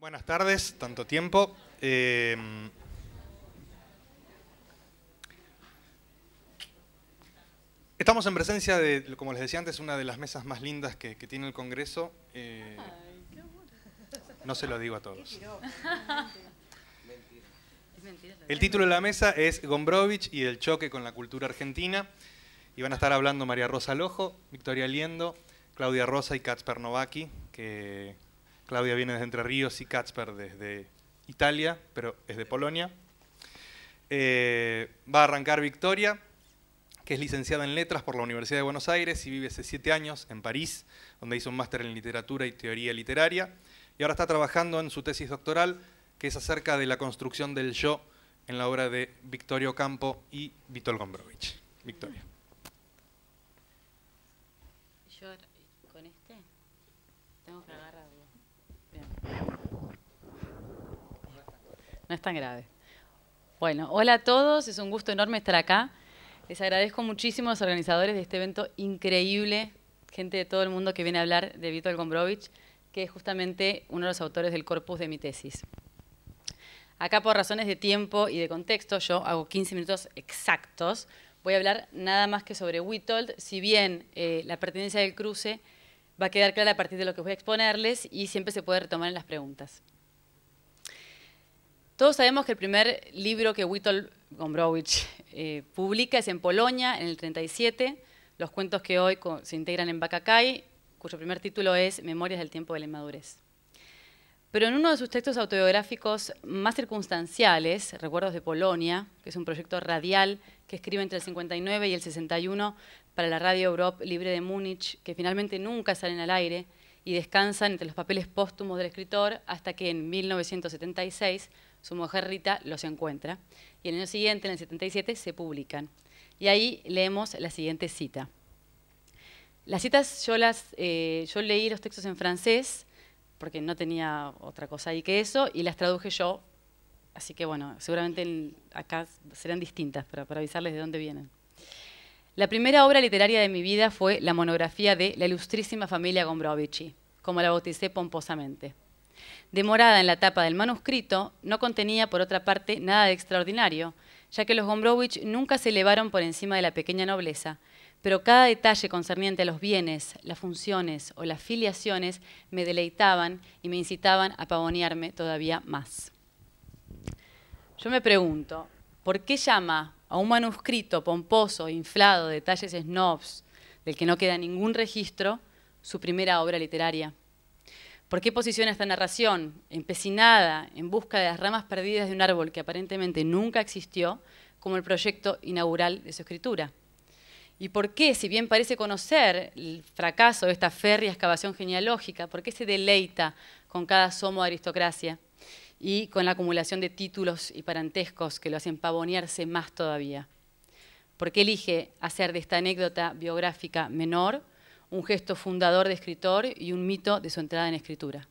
Buenas tardes, tanto tiempo. Estamos en presencia de, como les decía antes, una de las mesas más lindas que tiene el Congreso. No se lo digo a todos. El título de la mesa es Gombrowicz y el choque con la cultura argentina. Y van a estar hablando María Rosa Lojo, Victoria Liendo, Claudia Rosa y Kacper Novaki, que Claudia viene desde Entre Ríos y Kacper desde Italia, pero es de Polonia. Va a arrancar Victoria, que es licenciada en Letras por la Universidad de Buenos Aires y vive hace 7 años en París, donde hizo un máster en Literatura y Teoría Literaria. Y ahora está trabajando en su tesis doctoral, que es acerca de la construcción del yo en la obra de Victoria Ocampo y Witold Gombrowicz. Victoria. Yo con este tengo que agarrarlo. Bien. No es tan grave. Bueno, hola a todos, es un gusto enorme estar acá. Les agradezco muchísimo a los organizadores de este evento increíble, gente de todo el mundo que viene a hablar de Witold Gombrowicz, que es justamente uno de los autores del corpus de mi tesis. Acá, por razones de tiempo y de contexto, yo hago 15 minutos exactos. Voy a hablar nada más que sobre Witold, si bien la pertinencia del cruce va a quedar clara a partir de lo que voy a exponerles y siempre se puede retomar en las preguntas. Todos sabemos que el primer libro que Witold Gombrowicz publica es en Polonia, en el 37, los cuentos que hoy se integran en Bacacay, cuyo primer título es Memorias del tiempo de la inmadurez. Pero en uno de sus textos autobiográficos más circunstanciales, Recuerdos de Polonia, que es un proyecto radial que escribe entre el 59 y el 61 para la Radio Europe Libre de Múnich, que finalmente nunca salen al aire y descansan entre los papeles póstumos del escritor hasta que en 1976 su mujer Rita los encuentra. Y en el año siguiente, en el 77, se publican. Y ahí leemos la siguiente cita. Las citas yo leí los textos en francés, porque no tenía otra cosa ahí que eso, y las traduje yo. Así que bueno, seguramente acá serán distintas, pero para avisarles de dónde vienen. La primera obra literaria de mi vida fue la monografía de la ilustrísima familia Gombrowicz, como la bauticé pomposamente. Demorada en la tapa del manuscrito, no contenía, por otra parte, nada de extraordinario, ya que los Gombrowicz nunca se elevaron por encima de la pequeña nobleza, pero cada detalle concerniente a los bienes, las funciones o las filiaciones me deleitaban y me incitaban a pavonearme todavía más. Yo me pregunto, ¿por qué llama a un manuscrito pomposo, inflado de detalles snobs, del que no queda ningún registro, su primera obra literaria? ¿Por qué posiciona esta narración, empecinada en busca de las ramas perdidas de un árbol que aparentemente nunca existió, como el proyecto inaugural de su escritura? ¿Y por qué, si bien parece conocer el fracaso de esta férrea excavación genealógica, por qué se deleita con cada asomo de aristocracia y con la acumulación de títulos y parentescos que lo hacen pavonearse más todavía? ¿Por qué elige hacer de esta anécdota biográfica menor un gesto fundador de escritor y un mito de su entrada en escritura?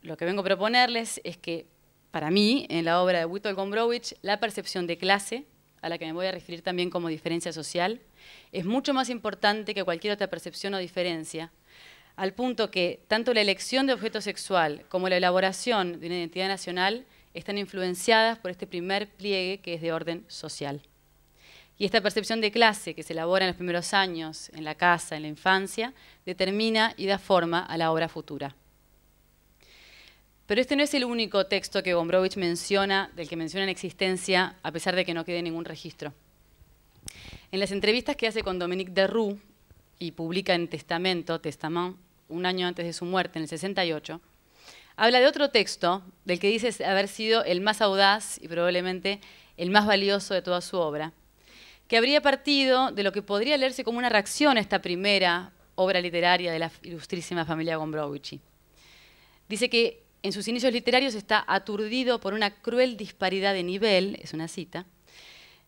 Lo que vengo a proponerles es que, para mí, en la obra de Witold Gombrowicz, la percepción de clase, a la que me voy a referir también como diferencia social, es mucho más importante que cualquier otra percepción o diferencia, al punto que tanto la elección de objeto sexual como la elaboración de una identidad nacional están influenciadas por este primer pliegue que es de orden social. Y esta percepción de clase que se elabora en los primeros años, en la casa, en la infancia, determina y da forma a la obra futura. Pero este no es el único texto que Gombrowicz menciona, del que menciona en existencia, a pesar de que no quede ningún registro. En las entrevistas que hace con Dominique Derroux, y publica en Testament, un año antes de su muerte, en el 68, habla de otro texto del que dice haber sido el más audaz y probablemente el más valioso de toda su obra, que habría partido de lo que podría leerse como una reacción a esta primera obra literaria de la ilustrísima familia Gombrowicz. Dice que en sus inicios literarios está aturdido por una cruel disparidad de nivel, es una cita.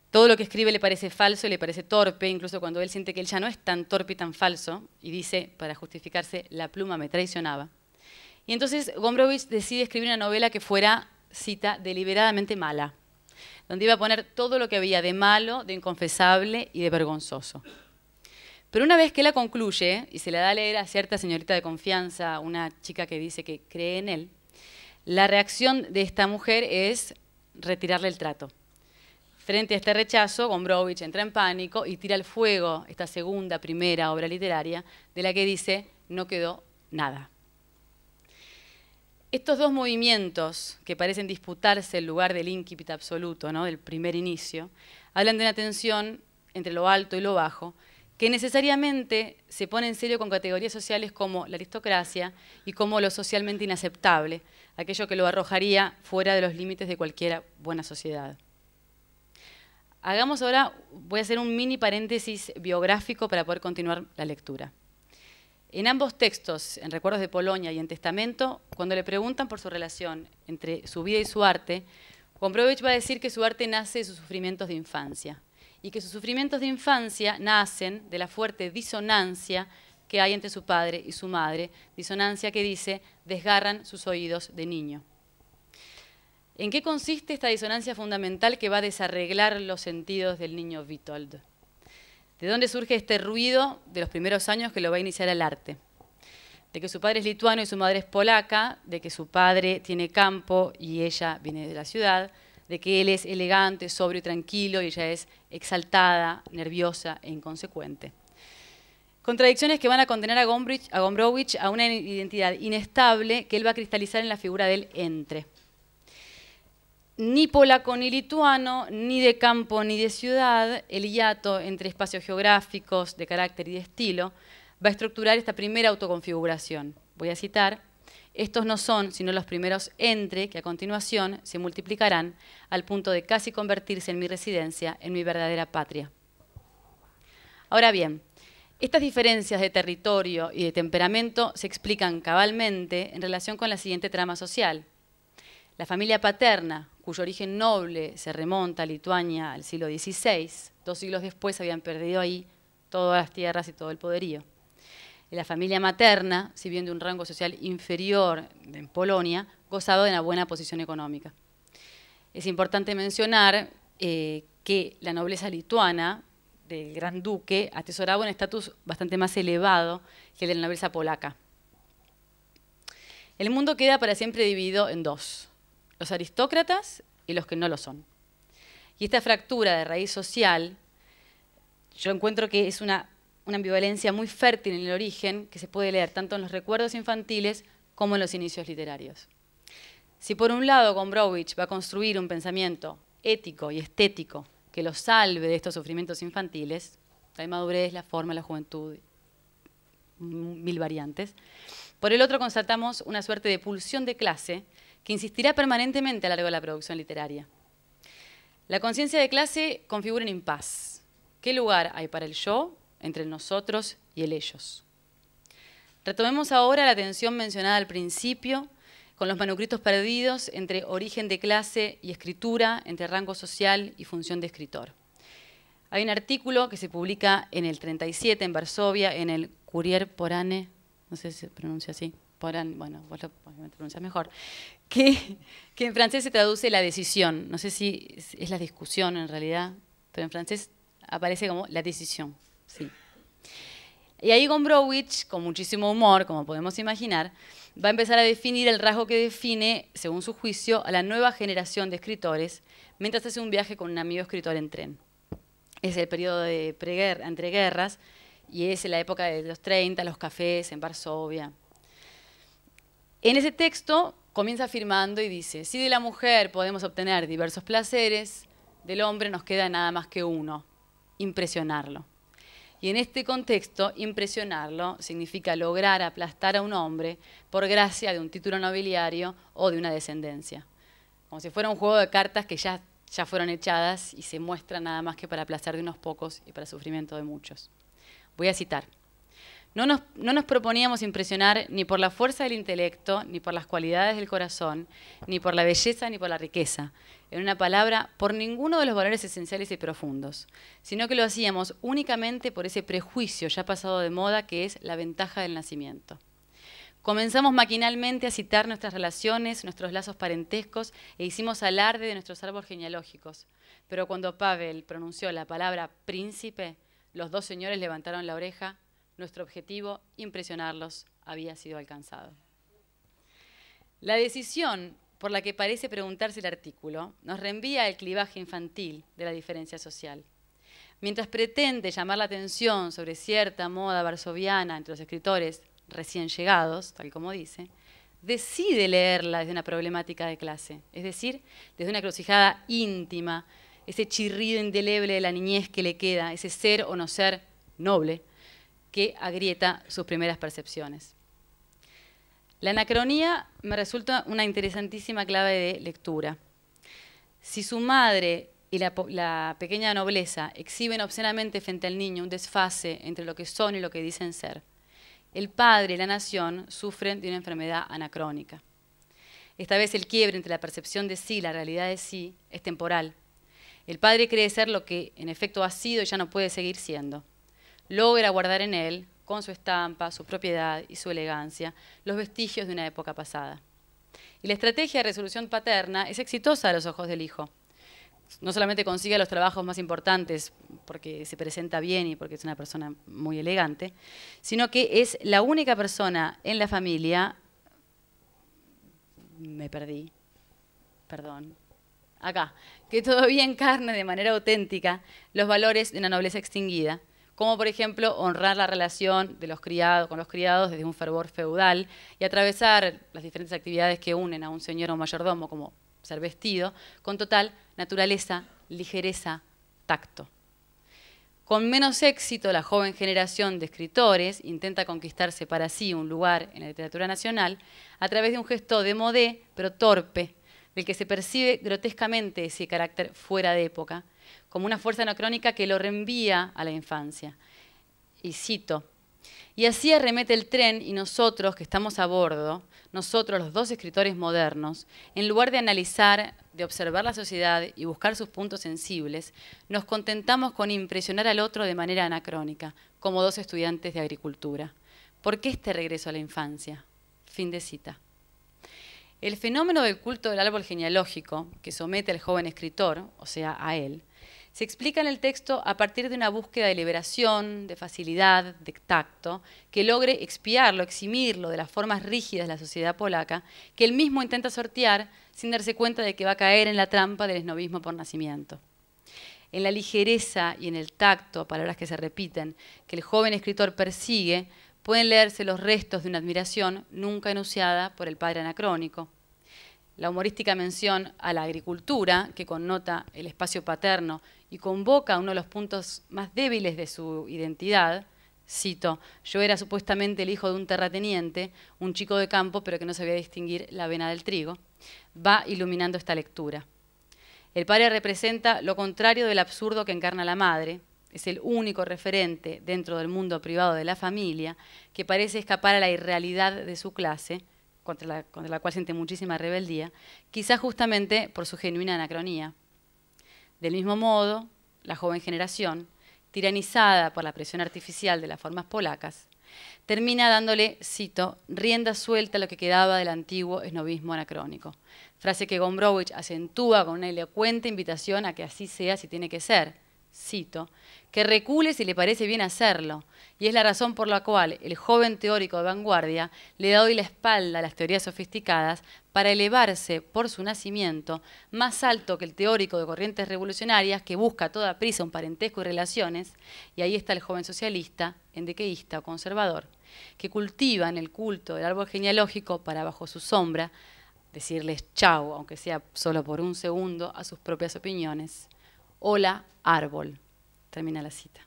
Todo lo que escribe le parece falso y le parece torpe, incluso cuando él siente que él ya no es tan torpe y tan falso, y dice, para justificarse, la pluma me traicionaba. Y entonces Gombrowicz decide escribir una novela que fuera, cita, deliberadamente mala, donde iba a poner todo lo que había de malo, de inconfesable y de vergonzoso. Pero una vez que la concluye y se la da a leer a cierta señorita de confianza, una chica que dice que cree en él, la reacción de esta mujer es retirarle el trato. Frente a este rechazo, Gombrowicz entra en pánico y tira al fuego esta primera obra literaria, de la que dice, no quedó nada. Estos dos movimientos, que parecen disputarse el lugar del incipit absoluto, ¿no?, del primer inicio, hablan de una tensión entre lo alto y lo bajo, que necesariamente se pone en serio con categorías sociales como la aristocracia y como lo socialmente inaceptable, aquello que lo arrojaría fuera de los límites de cualquier buena sociedad. Hagamos ahora, voy a hacer un mini paréntesis biográfico para poder continuar la lectura. En ambos textos, en Recuerdos de Polonia y en Testamento, cuando le preguntan por su relación entre su vida y su arte, Gombrowicz va a decir que su arte nace de sus sufrimientos de infancia y que sus sufrimientos de infancia nacen de la fuerte disonancia que hay entre su padre y su madre, disonancia que dice, desgarran sus oídos de niño. ¿En qué consiste esta disonancia fundamental que va a desarreglar los sentidos del niño Witold? ¿De dónde surge este ruido de los primeros años que lo va a iniciar al arte? De que su padre es lituano y su madre es polaca, de que su padre tiene campo y ella viene de la ciudad, de que él es elegante, sobrio y tranquilo y ella es exaltada, nerviosa e inconsecuente. Contradicciones que van a condenar a Gombrowicz a una identidad inestable que él va a cristalizar en la figura del entre. Ni polaco ni lituano, ni de campo ni de ciudad, el hiato entre espacios geográficos de carácter y de estilo va a estructurar esta primera autoconfiguración. Voy a citar, estos no son sino los primeros entre que a continuación se multiplicarán al punto de casi convertirse en mi residencia, en mi verdadera patria. Ahora bien, estas diferencias de territorio y de temperamento se explican cabalmente en relación con la siguiente trama social. La familia paterna, cuyo origen noble se remonta a Lituania al siglo XVI, 2 siglos después habían perdido ahí todas las tierras y todo el poderío. La familia materna, si bien de un rango social inferior en Polonia, gozaba de una buena posición económica. Es importante mencionar que la nobleza lituana del gran duque atesoraba un estatus bastante más elevado que el de la nobleza polaca. El mundo queda para siempre dividido en dos, los aristócratas y los que no lo son. Y esta fractura de raíz social, yo encuentro que es una ambivalencia muy fértil en el origen que se puede leer tanto en los recuerdos infantiles como en los inicios literarios. Si por un lado Gombrowicz va a construir un pensamiento ético y estético que lo salve de estos sufrimientos infantiles, la inmadurez, la forma, la juventud, mil variantes, por el otro constatamos una suerte de pulsión de clase que insistirá permanentemente a lo largo de la producción literaria. La conciencia de clase configura un impas. ¿Qué lugar hay para el yo entre el nosotros y el ellos? Retomemos ahora la tensión mencionada al principio con los manuscritos perdidos entre origen de clase y escritura, entre rango social y función de escritor. Hay un artículo que se publica en el 37 en Varsovia, en el Courrier Porane, no sé si se pronuncia así, Porane, bueno, vos lo pronuncias mejor, que en francés se traduce la decisión, no sé si es la discusión en realidad, pero en francés aparece como la decisión, sí. Y ahí Gombrowicz, con muchísimo humor, como podemos imaginar, va a empezar a definir el rasgo que define, según su juicio, a la nueva generación de escritores, mientras hace un viaje con un amigo escritor en tren. Es el periodo de entreguerras y es la época de los 30, los cafés en Varsovia. En ese texto comienza afirmando y dice, si de la mujer podemos obtener diversos placeres, del hombre nos queda nada más que uno, impresionarlo. Y en este contexto, impresionarlo significa lograr aplastar a un hombre por gracia de un título nobiliario o de una descendencia. Como si fuera un juego de cartas que ya fueron echadas y se muestran nada más que para placer de unos pocos y para sufrimiento de muchos. Voy a citar. No nos proponíamos impresionar ni por la fuerza del intelecto, ni por las cualidades del corazón, ni por la belleza, ni por la riqueza. En una palabra, por ninguno de los valores esenciales y profundos, sino que lo hacíamos únicamente por ese prejuicio ya pasado de moda que es la ventaja del nacimiento. Comenzamos maquinalmente a citar nuestras relaciones, nuestros lazos parentescos e hicimos alarde de nuestros árboles genealógicos. Pero cuando Pavel pronunció la palabra príncipe, Los dos señores levantaron la oreja. Nuestro objetivo, impresionarlos, había sido alcanzado. La decisión por la que parece preguntarse el artículo nos reenvía al clivaje infantil de la diferencia social. Mientras pretende llamar la atención sobre cierta moda varsoviana entre los escritores recién llegados, tal como dice, decide leerla desde una problemática de clase, es decir, desde una encrucijada íntima, ese chirrido indeleble de la niñez que le queda, ese ser o no ser noble que agrieta sus primeras percepciones. La anacronía me resulta una interesantísima clave de lectura. Si su madre y la pequeña nobleza exhiben obscenamente frente al niño un desfase entre lo que son y lo que dicen ser, el padre y la nación sufren de una enfermedad anacrónica. Esta vez el quiebre entre la percepción de sí y la realidad de sí es temporal. El padre cree ser lo que en efecto ha sido y ya no puede seguir siendo. Logra guardar en él, con su estampa, su propiedad y su elegancia, los vestigios de una época pasada. Y la estrategia de resolución paterna es exitosa a los ojos del hijo. No solamente consigue los trabajos más importantes porque se presenta bien y porque es una persona muy elegante, sino que es la única persona en la familia, me perdí, perdón, acá, que todavía encarna de manera auténtica los valores de una nobleza extinguida, como por ejemplo honrar la relación de los criados con los criados desde un fervor feudal y atravesar las diferentes actividades que unen a un señor o un mayordomo, como ser vestido, con total naturaleza, ligereza, tacto. Con menos éxito, la joven generación de escritores intenta conquistarse para sí un lugar en la literatura nacional a través de un gesto démodé, pero torpe, del que se percibe grotescamente ese carácter fuera de época, como una fuerza anacrónica que lo reenvía a la infancia. Y cito: y así arremete el tren y nosotros que estamos a bordo, nosotros los dos escritores modernos, en lugar de analizar, de observar la sociedad y buscar sus puntos sensibles, nos contentamos con impresionar al otro de manera anacrónica, como dos estudiantes de agricultura. ¿Por qué este regreso a la infancia? Fin de cita. El fenómeno del culto del árbol genealógico, que somete al joven escritor, o sea, a él, se explica en el texto a partir de una búsqueda de liberación, de facilidad, de tacto, que logre expiarlo, eximirlo de las formas rígidas de la sociedad polaca, que él mismo intenta sortear sin darse cuenta de que va a caer en la trampa del esnovismo por nacimiento. En la ligereza y en el tacto, palabras que se repiten, que el joven escritor persigue, pueden leerse los restos de una admiración nunca enunciada por el padre anacrónico. La humorística mención a la agricultura, que connota el espacio paterno y convoca uno de los puntos más débiles de su identidad, cito: yo era supuestamente el hijo de un terrateniente, un chico de campo, pero que no sabía distinguir la avena del trigo, va iluminando esta lectura. El padre representa lo contrario del absurdo que encarna la madre, es el único referente dentro del mundo privado de la familia que parece escapar a la irrealidad de su clase, contra la cual siente muchísima rebeldía, quizás justamente por su genuina anacronía. Del mismo modo, la joven generación, tiranizada por la presión artificial de las formas polacas, termina dándole, cito, rienda suelta a lo que quedaba del antiguo esnovismo anacrónico. Frase que Gombrowicz acentúa con una elocuente invitación a que así sea si tiene que ser. Cito, que recule si le parece bien hacerlo, y es la razón por la cual el joven teórico de vanguardia le da hoy la espalda a las teorías sofisticadas para elevarse por su nacimiento más alto que el teórico de corrientes revolucionarias que busca a toda prisa un parentesco y relaciones, y ahí está el joven socialista, endequeísta o conservador, que cultiva en el culto del árbol genealógico para bajo su sombra decirles chau, aunque sea solo por un segundo, a sus propias opiniones. Hola, árbol. Termina la cita.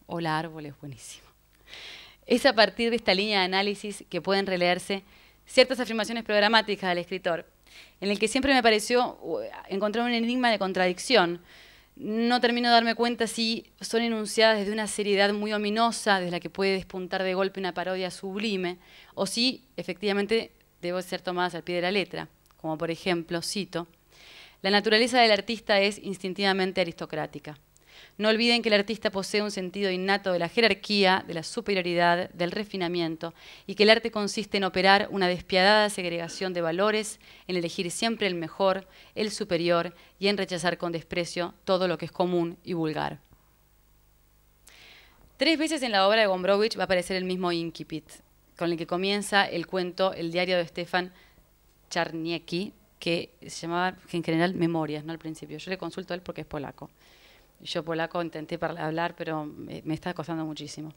Hola, árbol es buenísimo. Es a partir de esta línea de análisis que pueden releerse ciertas afirmaciones programáticas del escritor, en el que siempre me pareció encontrar un enigma de contradicción. No termino de darme cuenta si son enunciadas desde una seriedad muy ominosa, desde la que puede despuntar de golpe una parodia sublime, o si efectivamente debo ser tomadas al pie de la letra, como por ejemplo, cito: la naturaleza del artista es instintivamente aristocrática. No olviden que el artista posee un sentido innato de la jerarquía, de la superioridad, del refinamiento, y que el arte consiste en operar una despiadada segregación de valores, en elegir siempre el mejor, el superior, y en rechazar con desprecio todo lo que es común y vulgar. 3 veces en la obra de Gombrowicz va a aparecer el mismo incipit, con el que comienza el cuento El diario de Stefan Czarniecki, que se llamaba en general Memorias, no al principio. Yo le consulto a él porque es polaco. Yo polaco intenté hablar, pero me está costando muchísimo.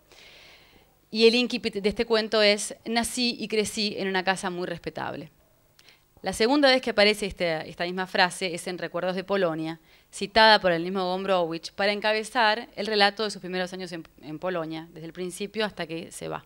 Y el incipit de este cuento es: nací y crecí en una casa muy respetable. La segunda vez que aparece esta misma frase es en Recuerdos de Polonia, citada por el mismo Gombrowicz, para encabezar el relato de sus primeros años en Polonia, desde el principio hasta que se va.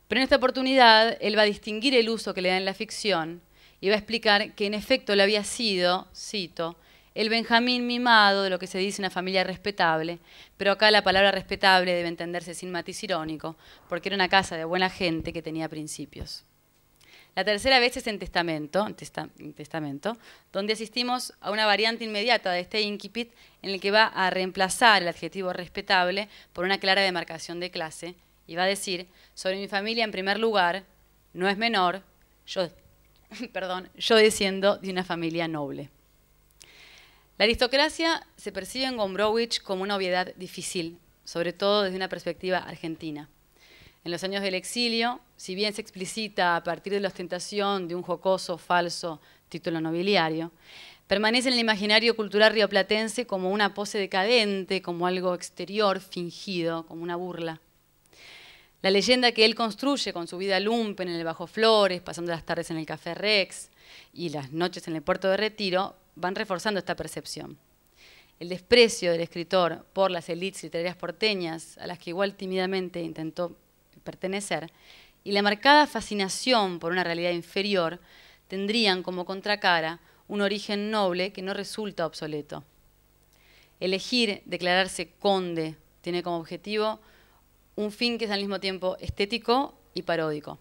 Pero en esta oportunidad, él va a distinguir el uso que le da en la ficción y va a explicar que en efecto le había sido, cito, el Benjamín mimado de lo que se dice una familia respetable, pero acá la palabra respetable debe entenderse sin matiz irónico, porque era una casa de buena gente que tenía principios. La tercera vez es en Testamento, donde asistimos a una variante inmediata de este incipit en el que va a reemplazar el adjetivo respetable por una clara demarcación de clase y va a decir: sobre mi familia en primer lugar, no es menor, yo desciendo de una familia noble. La aristocracia se percibe en Gombrowicz como una obviedad difícil, sobre todo desde una perspectiva argentina. En los años del exilio, si bien se explicita a partir de la ostentación de un jocoso, falso título nobiliario, permanece en el imaginario cultural rioplatense como una pose decadente, como algo exterior, fingido, como una burla. La leyenda que él construye con su vida lumpen en el Bajo Flores, pasando las tardes en el Café Rex y las noches en el Puerto de Retiro, van reforzando esta percepción. El desprecio del escritor por las élites literarias porteñas, a las que igual tímidamente intentó pertenecer, y la marcada fascinación por una realidad inferior tendrían como contracara un origen noble que no resulta obsoleto. Elegir declararse conde tiene como objetivo un fin que es al mismo tiempo estético y paródico.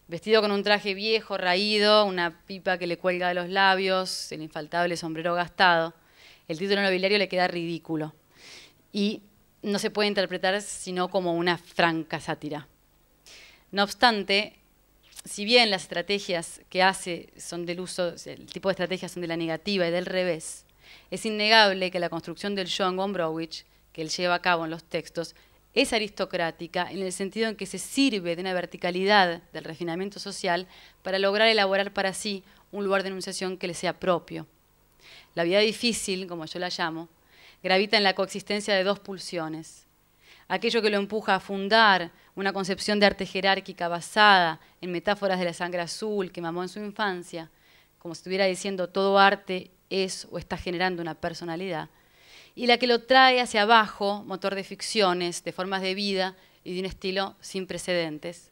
Vestido con un traje viejo, raído, una pipa que le cuelga de los labios, el infaltable sombrero gastado, el título nobiliario le queda ridículo y no se puede interpretar sino como una franca sátira. No obstante, si bien las estrategias que hace son del uso, el tipo de estrategias son de la negativa y del revés, es innegable que la construcción del yo en Gombrowicz, que él lleva a cabo en los textos, es aristocrática en el sentido en que se sirve de una verticalidad del refinamiento social para lograr elaborar para sí un lugar de enunciación que le sea propio. La vida difícil, como yo la llamo, gravita en la coexistencia de dos pulsiones. Aquello que lo empuja a fundar una concepción de arte jerárquica basada en metáforas de la sangre azul que mamó en su infancia, como si estuviera diciendo todo arte es o está generando una personalidad, y la que lo trae hacia abajo, motor de ficciones, de formas de vida y de un estilo sin precedentes.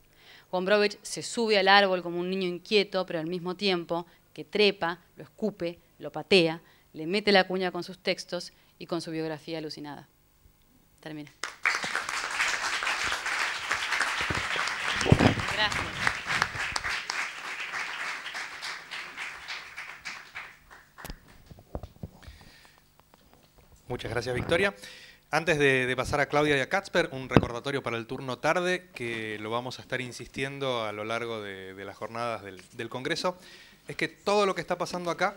Gombrowicz se sube al árbol como un niño inquieto, pero al mismo tiempo que trepa, lo escupe, lo patea, le mete la cuña con sus textos y con su biografía alucinada. Termina. Gracias. Muchas gracias, Victoria. Antes de pasar a Claudia y a Katzper, un recordatorio para el turno tarde, que lo vamos a estar insistiendo a lo largo de las jornadas del Congreso, es que todo lo que está pasando acá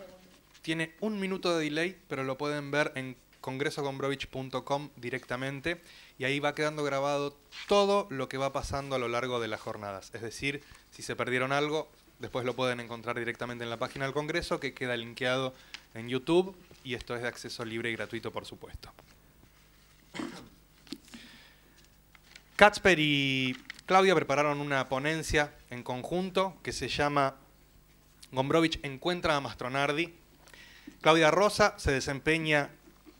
tiene 1 minuto de delay, pero lo pueden ver en congresogombrowicz.com directamente, y ahí va quedando grabado todo lo que va pasando a lo largo de las jornadas. Es decir, si se perdieron algo, después lo pueden encontrar directamente en la página del Congreso, que queda linkeado en YouTube, y esto es de acceso libre y gratuito, por supuesto. Katzper y Claudia prepararon una ponencia en conjunto que se llama Gombrowicz encuentra a Mastronardi. Claudia Rosa se desempeña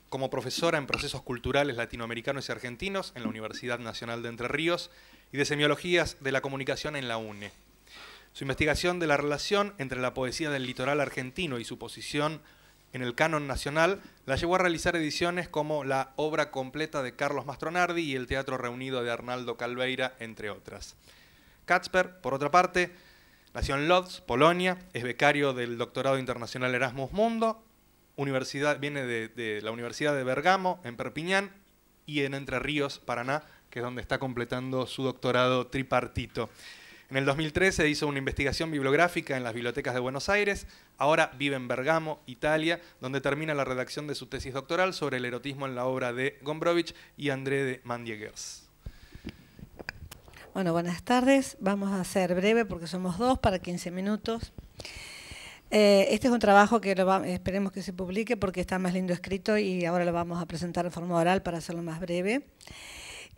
como profesora en procesos culturales latinoamericanos y argentinos en la Universidad Nacional de Entre Ríos y de semiologías de la comunicación en la UNE. Su investigación de la relación entre la poesía del litoral argentino y su posición en el canon nacional la llevó a realizar ediciones como la obra completa de Carlos Mastronardi y el Teatro Reunido de Arnaldo Calveira, entre otras. Katzper, por otra parte, nació en Lodz, Polonia, es becario del doctorado internacional Erasmus Mundo, viene de la Universidad de Bergamo, en Perpiñán, y en Entre Ríos, Paraná, que es donde está completando su doctorado tripartito. En el 2013 hizo una investigación bibliográfica en las bibliotecas de Buenos Aires, ahora vive en Bergamo, Italia, donde termina la redacción de su tesis doctoral sobre el erotismo en la obra de Gombrowicz y André de Mandieguers. Bueno, buenas tardes. Vamos a ser breve porque somos dos para 15 minutos. Este es un trabajo que esperemos que se publique porque está más lindo escrito y ahora lo vamos a presentar en forma oral para hacerlo más breve.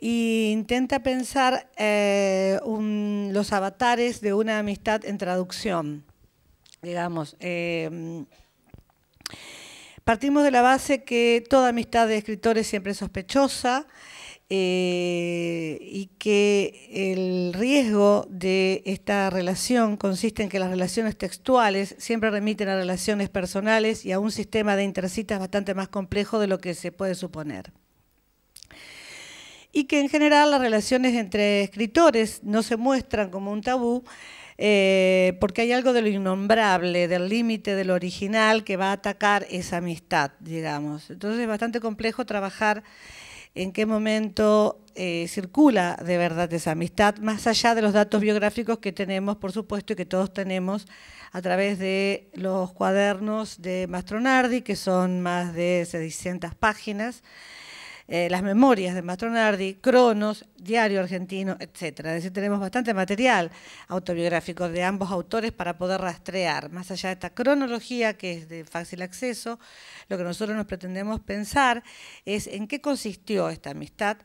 Y intenta pensar los avatares de una amistad en traducción, digamos. Partimos de la base que toda amistad de escritores siempre es sospechosa y que el riesgo de esta relación consiste en que las relaciones textuales siempre remiten a relaciones personales y a un sistema de intercitas bastante más complejo de lo que se puede suponer. Y que en general las relaciones entre escritores no se muestran como un tabú porque hay algo de lo innombrable, del límite de lo original que va a atacar esa amistad, digamos. Entonces es bastante complejo trabajar en qué momento circula de verdad esa amistad, más allá de los datos biográficos que tenemos, por supuesto, y que todos tenemos a través de los cuadernos de Mastronardi, que son más de 600 páginas, las memorias de Mastronardi, Cronos, Diario Argentino, etc. Es decir, tenemos bastante material autobiográfico de ambos autores para poder rastrear. Más allá de esta cronología que es de fácil acceso, lo que nosotros nos pretendemos pensar es en qué consistió esta amistad,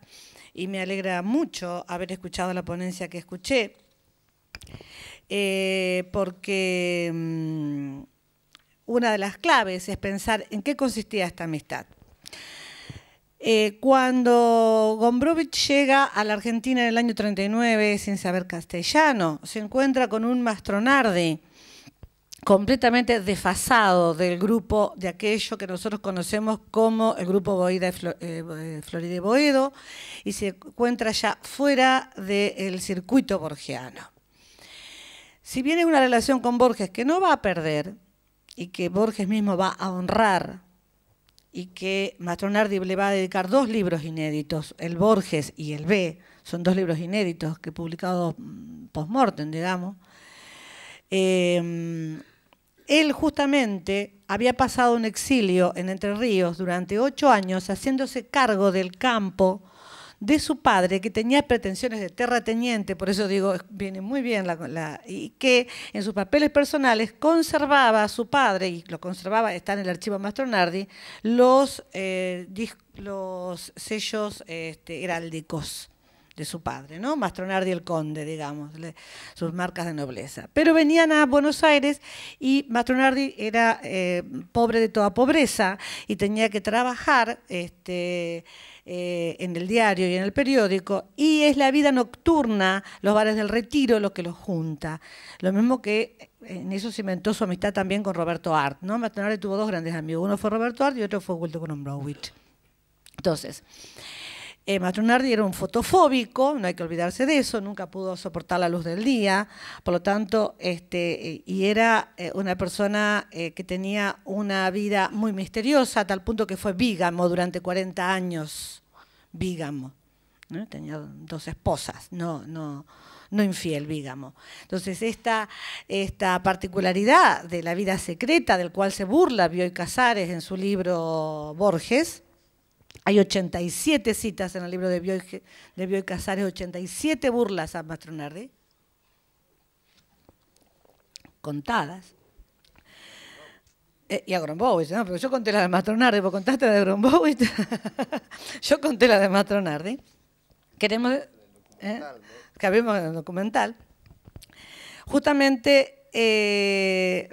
y me alegra mucho haber escuchado la ponencia que escuché, porque una de las claves es pensar en qué consistía esta amistad. Cuando Gombrowicz llega a la Argentina en el año 39 sin saber castellano, se encuentra con un Mastronardi completamente desfasado del grupo de aquello que nosotros conocemos como el grupo Boida Florida y Boedo, y se encuentra ya fuera del circuito borgiano. Si bien es una relación con Borges que no va a perder y que Borges mismo va a honrar, y que Mastronardi le va a dedicar 2 libros inéditos, el Borges y el B, son 2 libros inéditos que publicados post-mortem, digamos. Él justamente había pasado un exilio en Entre Ríos durante 8 años haciéndose cargo del campo de su padre, que tenía pretensiones de terrateniente, por eso digo, viene muy bien, y que en sus papeles personales conservaba a su padre, y lo conservaba, está en el archivo Mastronardi, los sellos heráldicos de su padre, ¿no? Mastronardi el Conde, digamos, sus marcas de nobleza. Pero venían a Buenos Aires y Mastronardi era pobre de toda pobreza y tenía que trabajar en el diario y en el periódico, y es la vida nocturna, los bares del Retiro, lo que los junta. Lo mismo que en eso cimentó su amistad también con Roberto Arlt, ¿no? Mastronardi tuvo 2 grandes amigos, uno fue Roberto Arlt y otro fue Walter Gombrowicz. Entonces, Mastronardi era un fotofóbico, no hay que olvidarse de eso, nunca pudo soportar la luz del día, por lo tanto, y era una persona que tenía una vida muy misteriosa, a tal punto que fue bígamo durante 40 años, bígamo, ¿no? Tenía 2 esposas, no infiel, bígamo. Entonces, esta particularidad de la vida secreta, del cual se burla Bioy Casares en su libro Borges. Hay 87 citas en el libro de Bioy Casares, 87 burlas a Mastronardi, contadas. Y a Gombrowicz, ¿no? Pero yo conté la de Mastronardi, ¿vos contaste la de Gombrowicz? Yo conté la de Mastronardi. Queremos que hablemos del documental. Justamente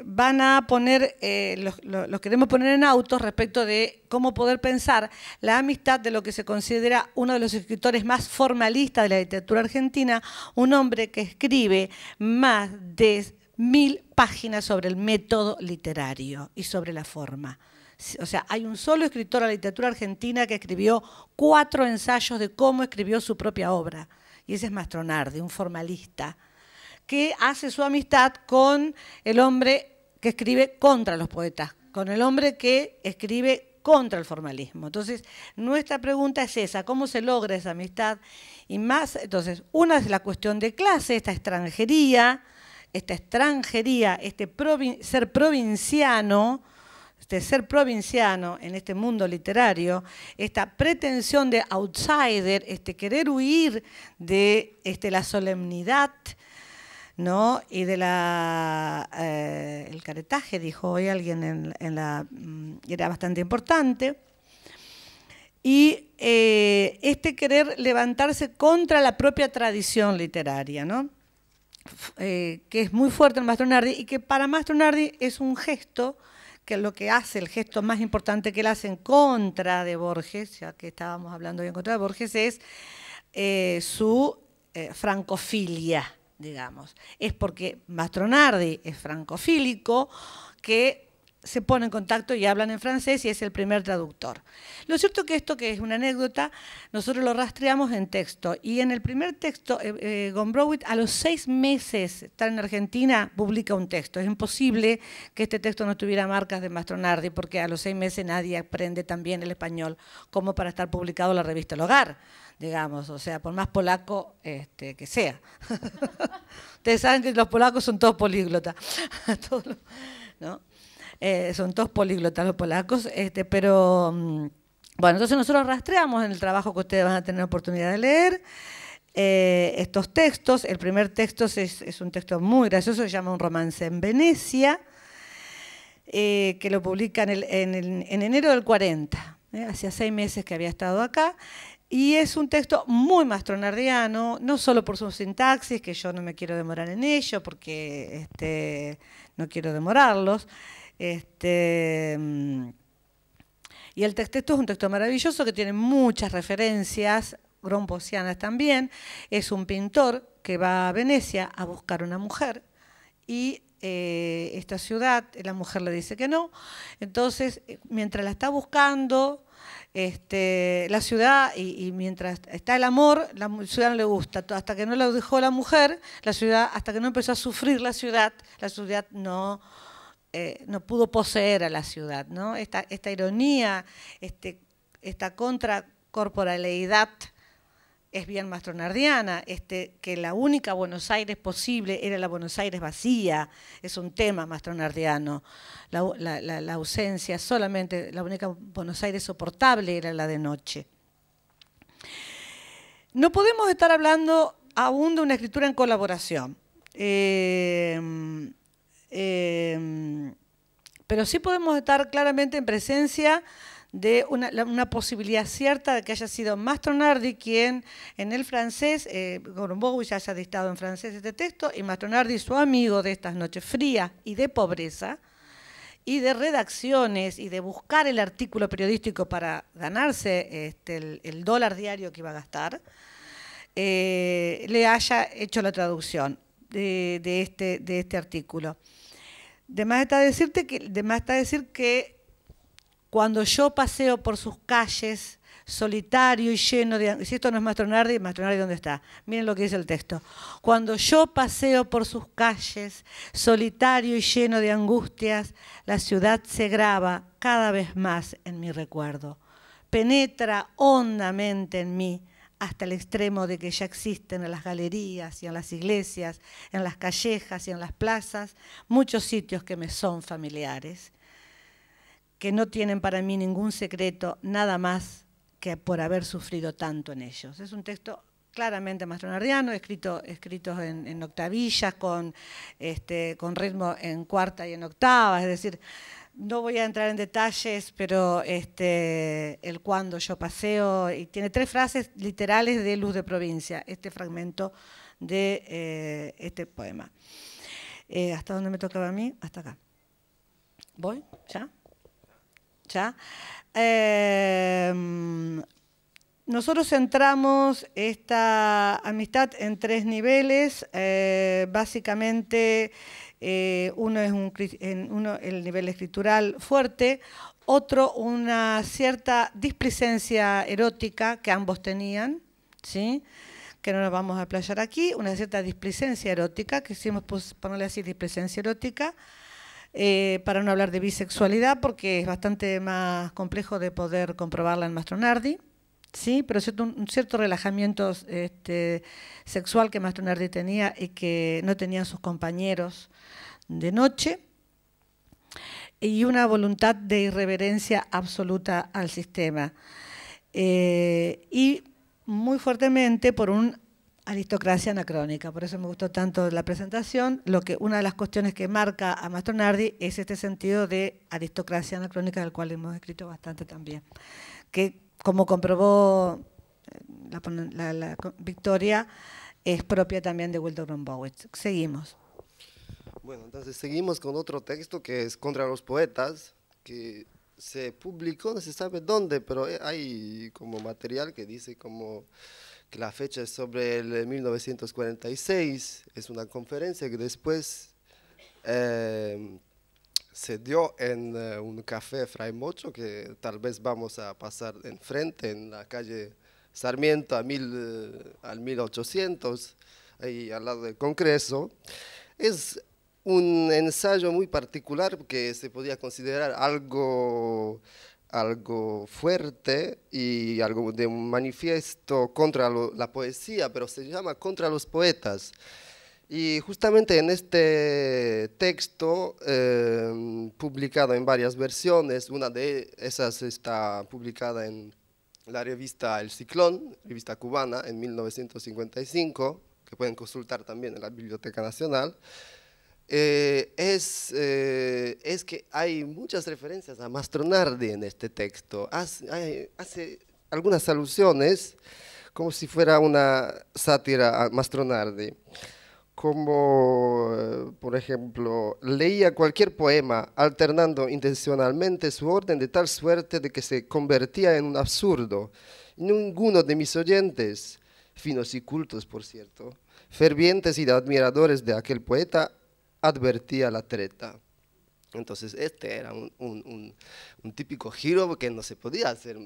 van a poner, los queremos poner en autos respecto de cómo poder pensar la amistad de lo que se considera uno de los escritores más formalistas de la literatura argentina, un hombre que escribe más de 1000 páginas sobre el método literario y sobre la forma. O sea, hay un solo escritor de la literatura argentina que escribió 4 ensayos de cómo escribió su propia obra, y ese es Mastronardi, un formalista, que hace su amistad con el hombre que escribe contra los poetas, con el hombre que escribe contra el formalismo. Entonces, nuestra pregunta es esa, ¿cómo se logra esa amistad? Y más, entonces, una es la cuestión de clase, esta extranjería, ser provinciano en este mundo literario, esta pretensión de outsider, querer huir de la solemnidad, ¿no? Y de el caretaje, dijo hoy alguien era bastante importante. Y querer levantarse contra la propia tradición literaria, ¿no? Que es muy fuerte en Mastronardi y que para Mastronardi es un gesto, que lo que hace, el gesto más importante que él hace en contra de Borges, ya que estábamos hablando hoy en contra de Borges, es su francofilia, digamos. Es porque Mastronardi es francofílico que se pone en contacto y hablan en francés y es el primer traductor. Lo cierto es que esto, que es una anécdota, nosotros lo rastreamos en texto. Y en el primer texto, Gombrowicz, a los 6 meses de estar en Argentina, publica un texto. Es imposible que este texto no tuviera marcas de Mastronardi, porque a los 6 meses nadie aprende tan bien el español como para estar publicado en la revista El Hogar, digamos, o sea, por más polaco que sea. Ustedes saben que los polacos son todos políglotas, ¿no? Son todos políglotas los polacos, pero bueno, entonces nosotros rastreamos en el trabajo que ustedes van a tener oportunidad de leer estos textos. El primer texto es un texto muy gracioso, se llama Un romance en Venecia, que lo publica en enero del 40, hacía 6 meses que había estado acá, y es un texto muy mastronardiano, no solo por su sintaxis, que yo no me quiero demorar en ello, porque no quiero demorarlos. Y el texto es un texto maravilloso que tiene muchas referencias gromposianas también. Es un pintor que va a Venecia a buscar una mujer y esta ciudad, la mujer le dice que no. Entonces, mientras la está buscando, la ciudad, y mientras está el amor, la ciudad no le gusta. Hasta que no la dejó la mujer, la ciudad, hasta que no empezó a sufrir la ciudad no pudo poseer a la ciudad, ¿no? Esta ironía, esta contracorporaleidad es bien mastronardiana, que la única Buenos Aires posible era la Buenos Aires vacía, es un tema mastronardiano. La ausencia, solamente la única Buenos Aires soportable era la de noche. No podemos estar hablando aún de una escritura en colaboración. Pero sí podemos estar claramente en presencia de una posibilidad cierta de que haya sido Mastronardi quien en el francés, Gombrowicz haya dictado en francés este texto, y Mastronardi, su amigo de estas noches frías y de pobreza, y de redacciones, y de buscar el artículo periodístico para ganarse el dólar diario que iba a gastar, le haya hecho la traducción de este artículo. De más está decir que cuando yo paseo por sus calles, solitario y lleno de... Si esto no es Mastronardi, ¿Mastronardi dónde está? Miren lo que dice el texto. Cuando yo paseo por sus calles, solitario y lleno de angustias, la ciudad se graba cada vez más en mi recuerdo. Penetra hondamente en mí, hasta el extremo de que ya existen en las galerías y en las iglesias, en las callejas y en las plazas, muchos sitios que me son familiares, que no tienen para mí ningún secreto, nada más que por haber sufrido tanto en ellos. Es un texto claramente mastronardiano, escritos en octavillas, con ritmo en cuarta y en octava, es decir, no voy a entrar en detalles, pero el cuando yo paseo, y tiene 3 frases literales de Luz de Provincia, este fragmento de este poema. ¿Hasta dónde me tocaba a mí? Hasta acá. ¿Voy? ¿Ya? ¿Ya? Nosotros centramos esta amistad en 3 niveles, básicamente uno es el nivel escritural fuerte, otro una cierta displicencia erótica que ambos tenían, ¿sí? Que no nos vamos a explayar aquí, una cierta displicencia erótica, que hicimos ponerle así, displicencia erótica, para no hablar de bisexualidad, porque es bastante más complejo de poder comprobarla en Mastronardi, ¿sí? Pero un cierto relajamiento sexual que Mastronardi tenía y que no tenían sus compañeros de noche, y una voluntad de irreverencia absoluta al sistema. Y muy fuertemente por una aristocracia anacrónica. Por eso me gustó tanto la presentación. Una de las cuestiones que marca a Mastronardi es este sentido de aristocracia anacrónica, del cual hemos escrito bastante también. Que, como comprobó la Victoria, es propia también de Wilder Grombowitz. Seguimos. Bueno, entonces seguimos con otro texto que es Contra los Poetas, que se publicó, no se sabe dónde, pero hay como material que dice como que la fecha es sobre el 1946, es una conferencia que después se dio en un café Fray Mocho, que tal vez vamos a pasar enfrente, en la calle Sarmiento al 1800, ahí al lado del Congreso. Es un ensayo muy particular que se podía considerar algo fuerte y algo de un manifiesto contra la poesía, pero se llama Contra los Poetas. Y justamente en este texto, publicado en varias versiones, una de esas está publicada en la revista El Ciclón, revista cubana, en 1955, que pueden consultar también en la Biblioteca Nacional. Es que hay muchas referencias a Mastronardi en este texto. Hace algunas alusiones como si fuera una sátira a Mastronardi. Como, por ejemplo, leía cualquier poema alternando intencionalmente su orden de tal suerte de que se convertía en un absurdo. Ninguno de mis oyentes, finos y cultos por cierto, fervientes y admiradores de aquel poeta, advertía la treta. Entonces este era un típico giro que no se podía hacer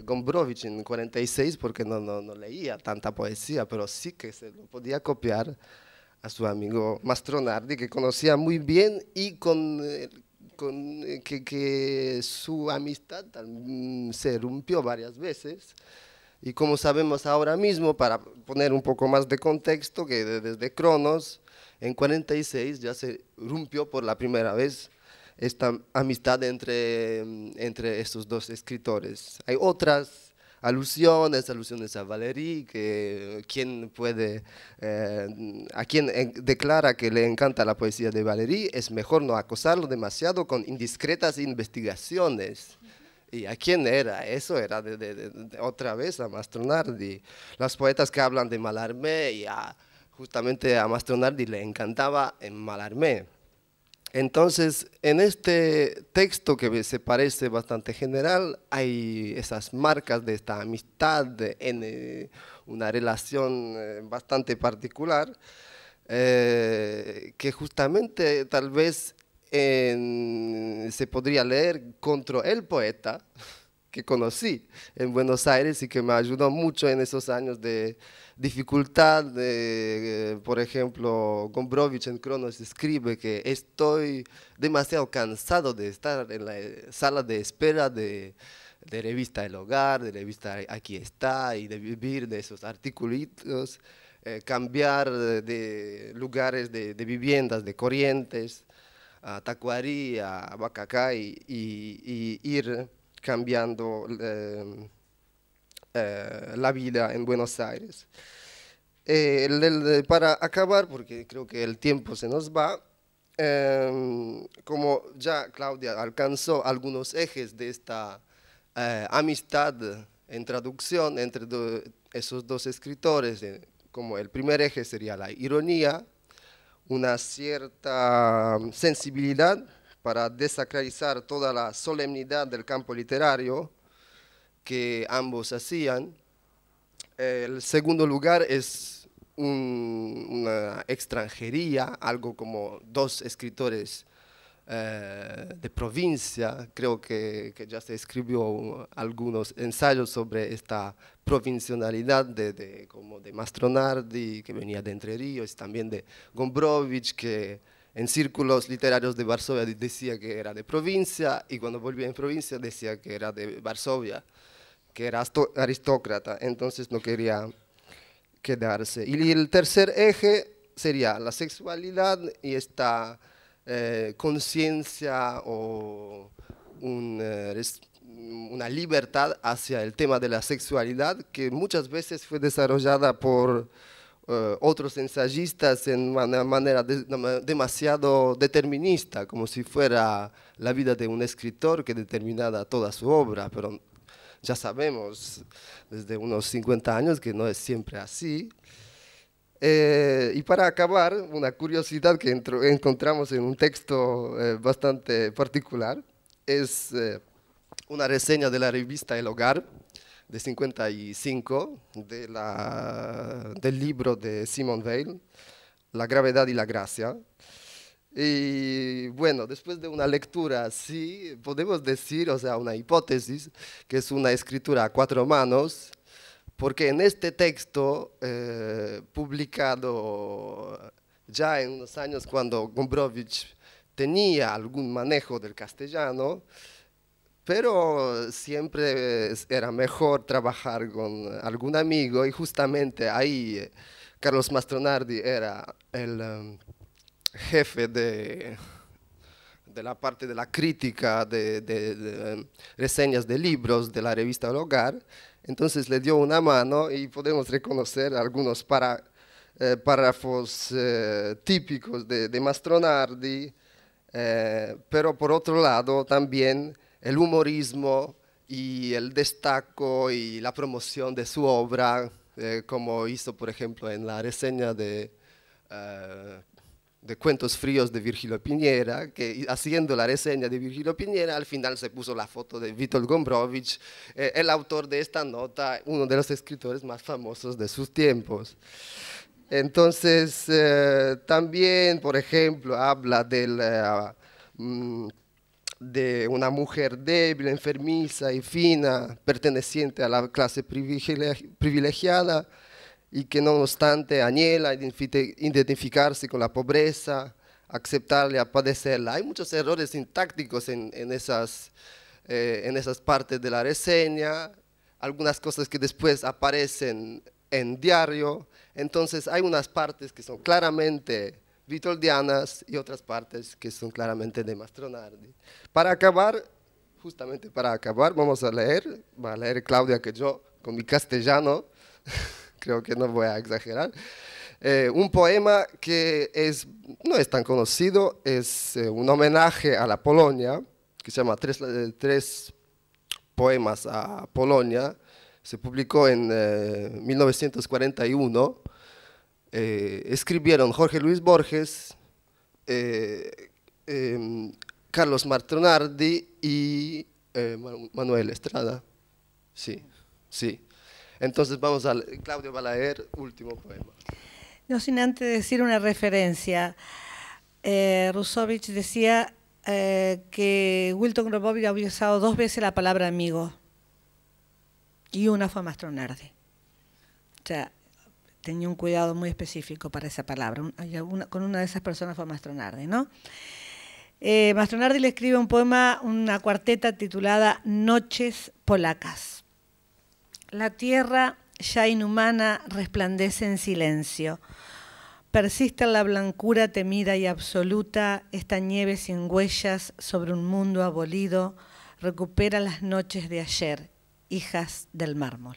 Gombrowicz en 46 porque no leía tanta poesía, pero sí que se lo podía copiar a su amigo Mastronardi, que conocía muy bien y que su amistad se rompió varias veces. Y como sabemos ahora mismo, para poner un poco más de contexto, que desde Cronos, en 46 ya se rompió por la primera vez esta amistad entre estos dos escritores. Hay otras alusiones a Valéry, a quien declara que le encanta la poesía de Valéry, es mejor no acosarlo demasiado con indiscretas investigaciones. ¿Y a quién era? Eso era otra vez a Mastronardi. Los poetas que hablan de Mallarmé, y justamente a Mastronardi le encantaba en Mallarmé. Entonces, en este texto que se parece bastante general, hay esas marcas de esta amistad, en una relación bastante particular, que justamente tal vez se podría leer contra el poeta que conocí en Buenos Aires y que me ayudó mucho en esos años de dificultad. Por ejemplo, Gombrowicz en Cronos escribe que estoy demasiado cansado de estar en la sala de espera de revista El Hogar, de revista Aquí Está, y de vivir de esos articulitos, cambiar de lugares de viviendas, de Corrientes, a Tacuarí, a Bacacay, y ir cambiando la vida en Buenos Aires. Para acabar, porque creo que el tiempo se nos va, como ya Claudia alcanzó algunos ejes de esta amistad en traducción entre esos dos escritores, como el primer eje sería la ironía, una cierta sensibilidad para desacralizar toda la solemnidad del campo literario que ambos hacían. El segundo lugar es una extranjería, algo como dos escritores de provincia. Creo que ya se escribió algunos ensayos sobre esta provincialidad como de Mastronardi, que venía de Entre Ríos, también de Gombrowicz, que en círculos literarios de Varsovia decía que era de provincia, y cuando volvía en provincia decía que era de Varsovia, que era aristócrata, entonces no quería quedarse. Y el tercer eje sería la sexualidad y esta conciencia o una libertad hacia el tema de la sexualidad que muchas veces fue desarrollada por otros ensayistas en una manera demasiado determinista, como si fuera la vida de un escritor que determinara toda su obra, pero ya sabemos desde unos 50 años que no es siempre así. Y para acabar, una curiosidad que encontramos en un texto bastante particular es una reseña de la revista El Hogar de 55 del libro de Simone Weil, La gravedad y la gracia. Y bueno, después de una lectura así, podemos decir, o sea, una hipótesis, que es una escritura a 4 manos, porque en este texto, publicado ya en unos años cuando Gombrowicz tenía algún manejo del castellano, pero siempre era mejor trabajar con algún amigo, y justamente ahí Carlos Mastronardi era el jefe de la parte de la crítica de reseñas de libros de la revista El Hogar. Entonces le dio una mano y podemos reconocer algunos párrafos típicos de Mastronardi, pero por otro lado también el humorismo y el destaco y la promoción de su obra, como hizo por ejemplo en la reseña de Cuentos Fríos de Virgilio Piñera, que haciendo la reseña de Virgilio Piñera al final se puso la foto de Witold Gombrowicz, el autor de esta nota, uno de los escritores más famosos de sus tiempos. Entonces también, por ejemplo, habla de una mujer débil, enfermiza y fina, perteneciente a la clase privilegiada, y que no obstante anhela identificarse con la pobreza, aceptarla y padecerla. Hay muchos errores sintácticos en esas partes de la reseña, algunas cosas que después aparecen en diario. Entonces hay unas partes que son claramente vitoldianas y otras partes que son claramente de Mastronardi. Para acabar, justamente para acabar, va a leer Claudia que yo con mi castellano, creo que no voy a exagerar, un poema que no es tan conocido, es un homenaje a la Polonia, que se llama Tres poemas a Polonia, se publicó en 1941, escribieron Jorge Luis Borges, Carlos Mastronardi y Manuel Estrada. Sí, sí. Entonces Claudio va a leer último poema. No sin antes decir una referencia. Rusovich decía que Wilton Gombrowicz había usado 2 veces la palabra amigo y una fue Mastronardi. O sea, tenía un cuidado muy específico para esa palabra. Con una de esas personas fue Mastronardi, ¿no? Mastronardi le escribe un poema, una cuarteta titulada Noches polacas. La tierra, ya inhumana, resplandece en silencio. Persiste en la blancura temida y absoluta, esta nieve sin huellas sobre un mundo abolido, recupera las noches de ayer, hijas del mármol.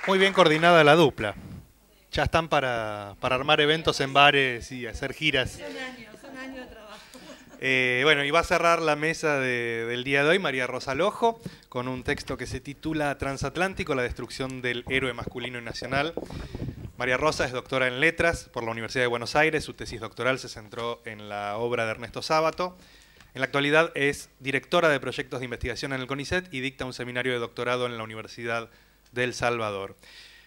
Muy bien coordinada la dupla. Ya están para armar eventos en bares y hacer giras. Son años de trabajo. Bueno, y va a cerrar la mesa del día de hoy María Rosa Lojo, con un texto que se titula Transatlántico, la destrucción del héroe masculino y nacional. María Rosa es doctora en Letras por la Universidad de Buenos Aires. Su tesis doctoral se centró en la obra de Ernesto Sábato. En la actualidad es directora de proyectos de investigación en el CONICET y dicta un seminario de doctorado en la Universidad de El Salvador.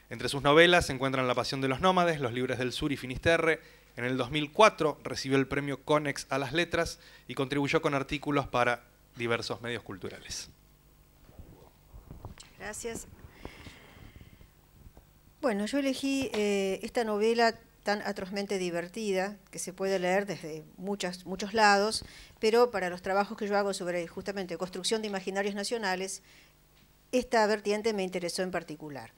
Entre sus novelas se encuentran La pasión de los nómades, Los libres del sur y Finisterre, En el 2004 recibió el premio Conex a las letras y contribuyó con artículos para diversos medios culturales. Gracias. Bueno, yo elegí esta novela tan atrozmente divertida, que se puede leer desde muchos lados, pero para los trabajos que yo hago sobre justamente construcción de imaginarios nacionales, esta vertiente me interesó en particular.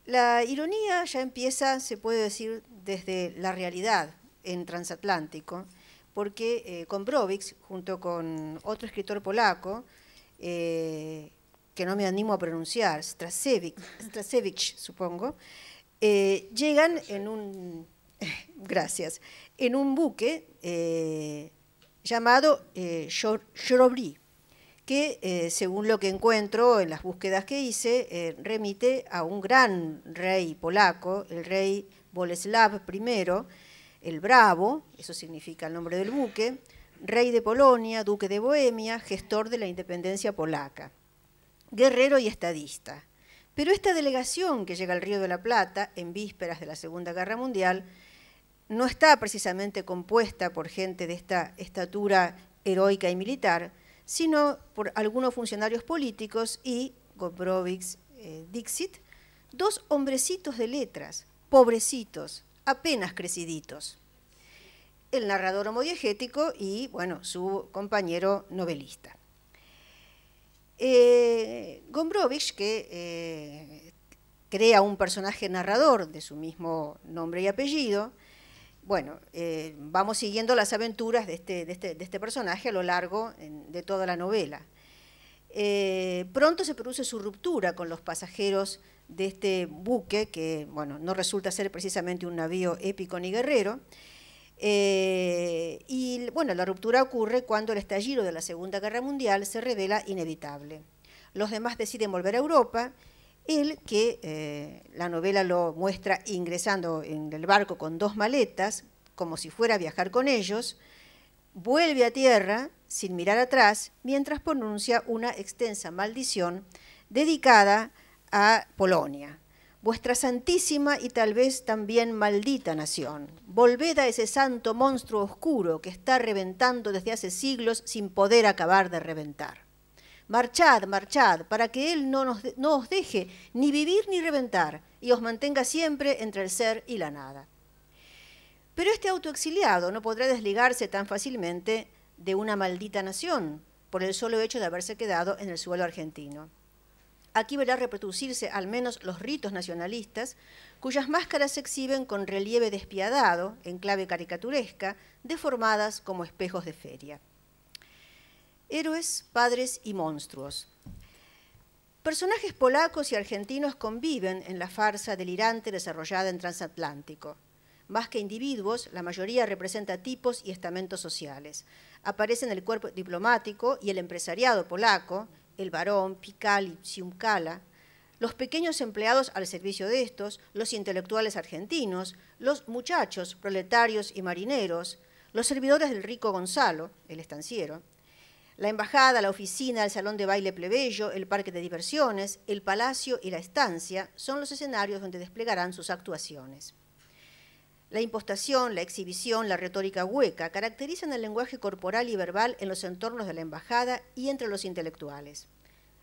La ironía ya empieza, se puede decir, desde la realidad en Transatlántico, porque Gombrowicz, junto con otro escritor polaco, que no me animo a pronunciar, Straszewicz, supongo, llegan en un, en un buque llamado Chorobry, que según lo que encuentro en las búsquedas que hice, remite a un gran rey polaco, el rey Boleslav I, el Bravo, eso significa el nombre del buque, rey de Polonia, duque de Bohemia, gestor de la independencia polaca, guerrero y estadista. Pero esta delegación que llega al Río de la Plata, en vísperas de la Segunda Guerra Mundial, no está precisamente compuesta por gente de esta estatura heroica y militar, sino por algunos funcionarios políticos y, Gombrowicz Dixit, dos hombrecitos de letras, pobrecitos, apenas creciditos. El narrador homodiegético y, bueno, su compañero novelista. Gombrowicz, que crea un personaje narrador de su mismo nombre y apellido, bueno, vamos siguiendo las aventuras de este personaje a lo largo de toda la novela. Pronto se produce su ruptura con los pasajeros de este buque, que bueno, no resulta ser precisamente un navío épico ni guerrero, y bueno, la ruptura ocurre cuando el estallido de la Segunda Guerra Mundial se revela inevitable. Los demás deciden volver a Europa. Él, que la novela lo muestra ingresando en el barco con dos maletas, como si fuera a viajar con ellos, vuelve a tierra sin mirar atrás, mientras pronuncia una extensa maldición dedicada a Polonia. Vuestra santísima y tal vez también maldita nación, volved a ese santo monstruo oscuro que está reventando desde hace siglos sin poder acabar de reventar. Marchad, marchad, para que él no os deje ni vivir ni reventar, y os mantenga siempre entre el ser y la nada. Pero este autoexiliado no podrá desligarse tan fácilmente de una maldita nación, por el solo hecho de haberse quedado en el suelo argentino. Aquí verá reproducirse al menos los ritos nacionalistas, cuyas máscaras se exhiben con relieve despiadado, en clave caricaturesca, deformadas como espejos de feria. Héroes, padres y monstruos. Personajes polacos y argentinos conviven en la farsa delirante desarrollada en Transatlántico. Más que individuos, la mayoría representa tipos y estamentos sociales. Aparecen el cuerpo diplomático y el empresariado polaco, el barón, Pikal y Siumkala, los pequeños empleados al servicio de estos, los intelectuales argentinos, los muchachos, proletarios y marineros, los servidores del rico Gonzalo, el estanciero, la embajada, la oficina, el salón de baile plebeyo, el parque de diversiones, el palacio y la estancia son los escenarios donde desplegarán sus actuaciones. La impostación, la exhibición, la retórica hueca caracterizan el lenguaje corporal y verbal en los entornos de la embajada y entre los intelectuales.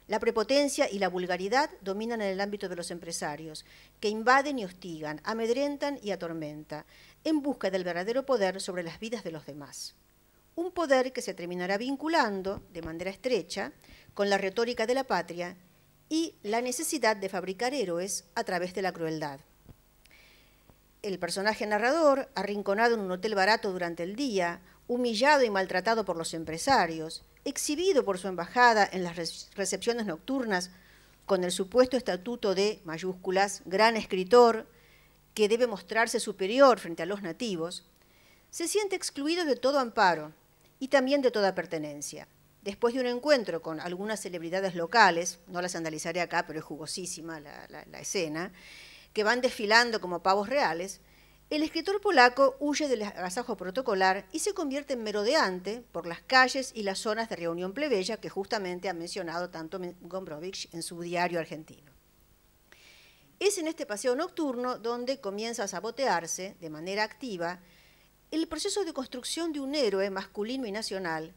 La prepotencia y la vulgaridad dominan en el ámbito de los empresarios, que invaden y hostigan, amedrentan y atormentan, en busca del verdadero poder sobre las vidas de los demás. Un poder que se terminará vinculando, de manera estrecha, con la retórica de la patria y la necesidad de fabricar héroes a través de la crueldad. El personaje narrador, arrinconado en un hotel barato durante el día, humillado y maltratado por los empresarios, exhibido por su embajada en las recepciones nocturnas con el supuesto estatuto de, mayúsculas, gran escritor, que debe mostrarse superior frente a los nativos, se siente excluido de todo amparo y también de toda pertenencia. Después de un encuentro con algunas celebridades locales, no las analizaré acá, pero es jugosísima la escena, que van desfilando como pavos reales, el escritor polaco huye del agasajo protocolar y se convierte en merodeante por las calles y las zonas de reunión plebeya que justamente ha mencionado tanto Gombrowicz en su diario argentino. Es en este paseo nocturno donde comienza a sabotearse, de manera activa, el proceso de construcción de un héroe masculino y nacional,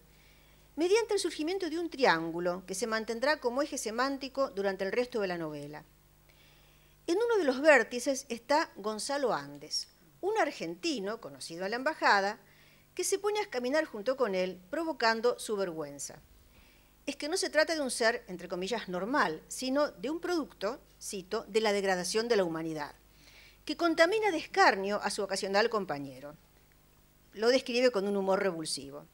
mediante el surgimiento de un triángulo que se mantendrá como eje semántico durante el resto de la novela. En uno de los vértices está Gonzalo Andes, un argentino conocido a la embajada, que se pone a caminar junto con él, provocando su vergüenza. Es que no se trata de un ser, entre comillas, normal, sino de un producto, cito, de la degradación de la humanidad, que contamina de escarnio a su ocasional compañero. Lo describe con un humor revulsivo.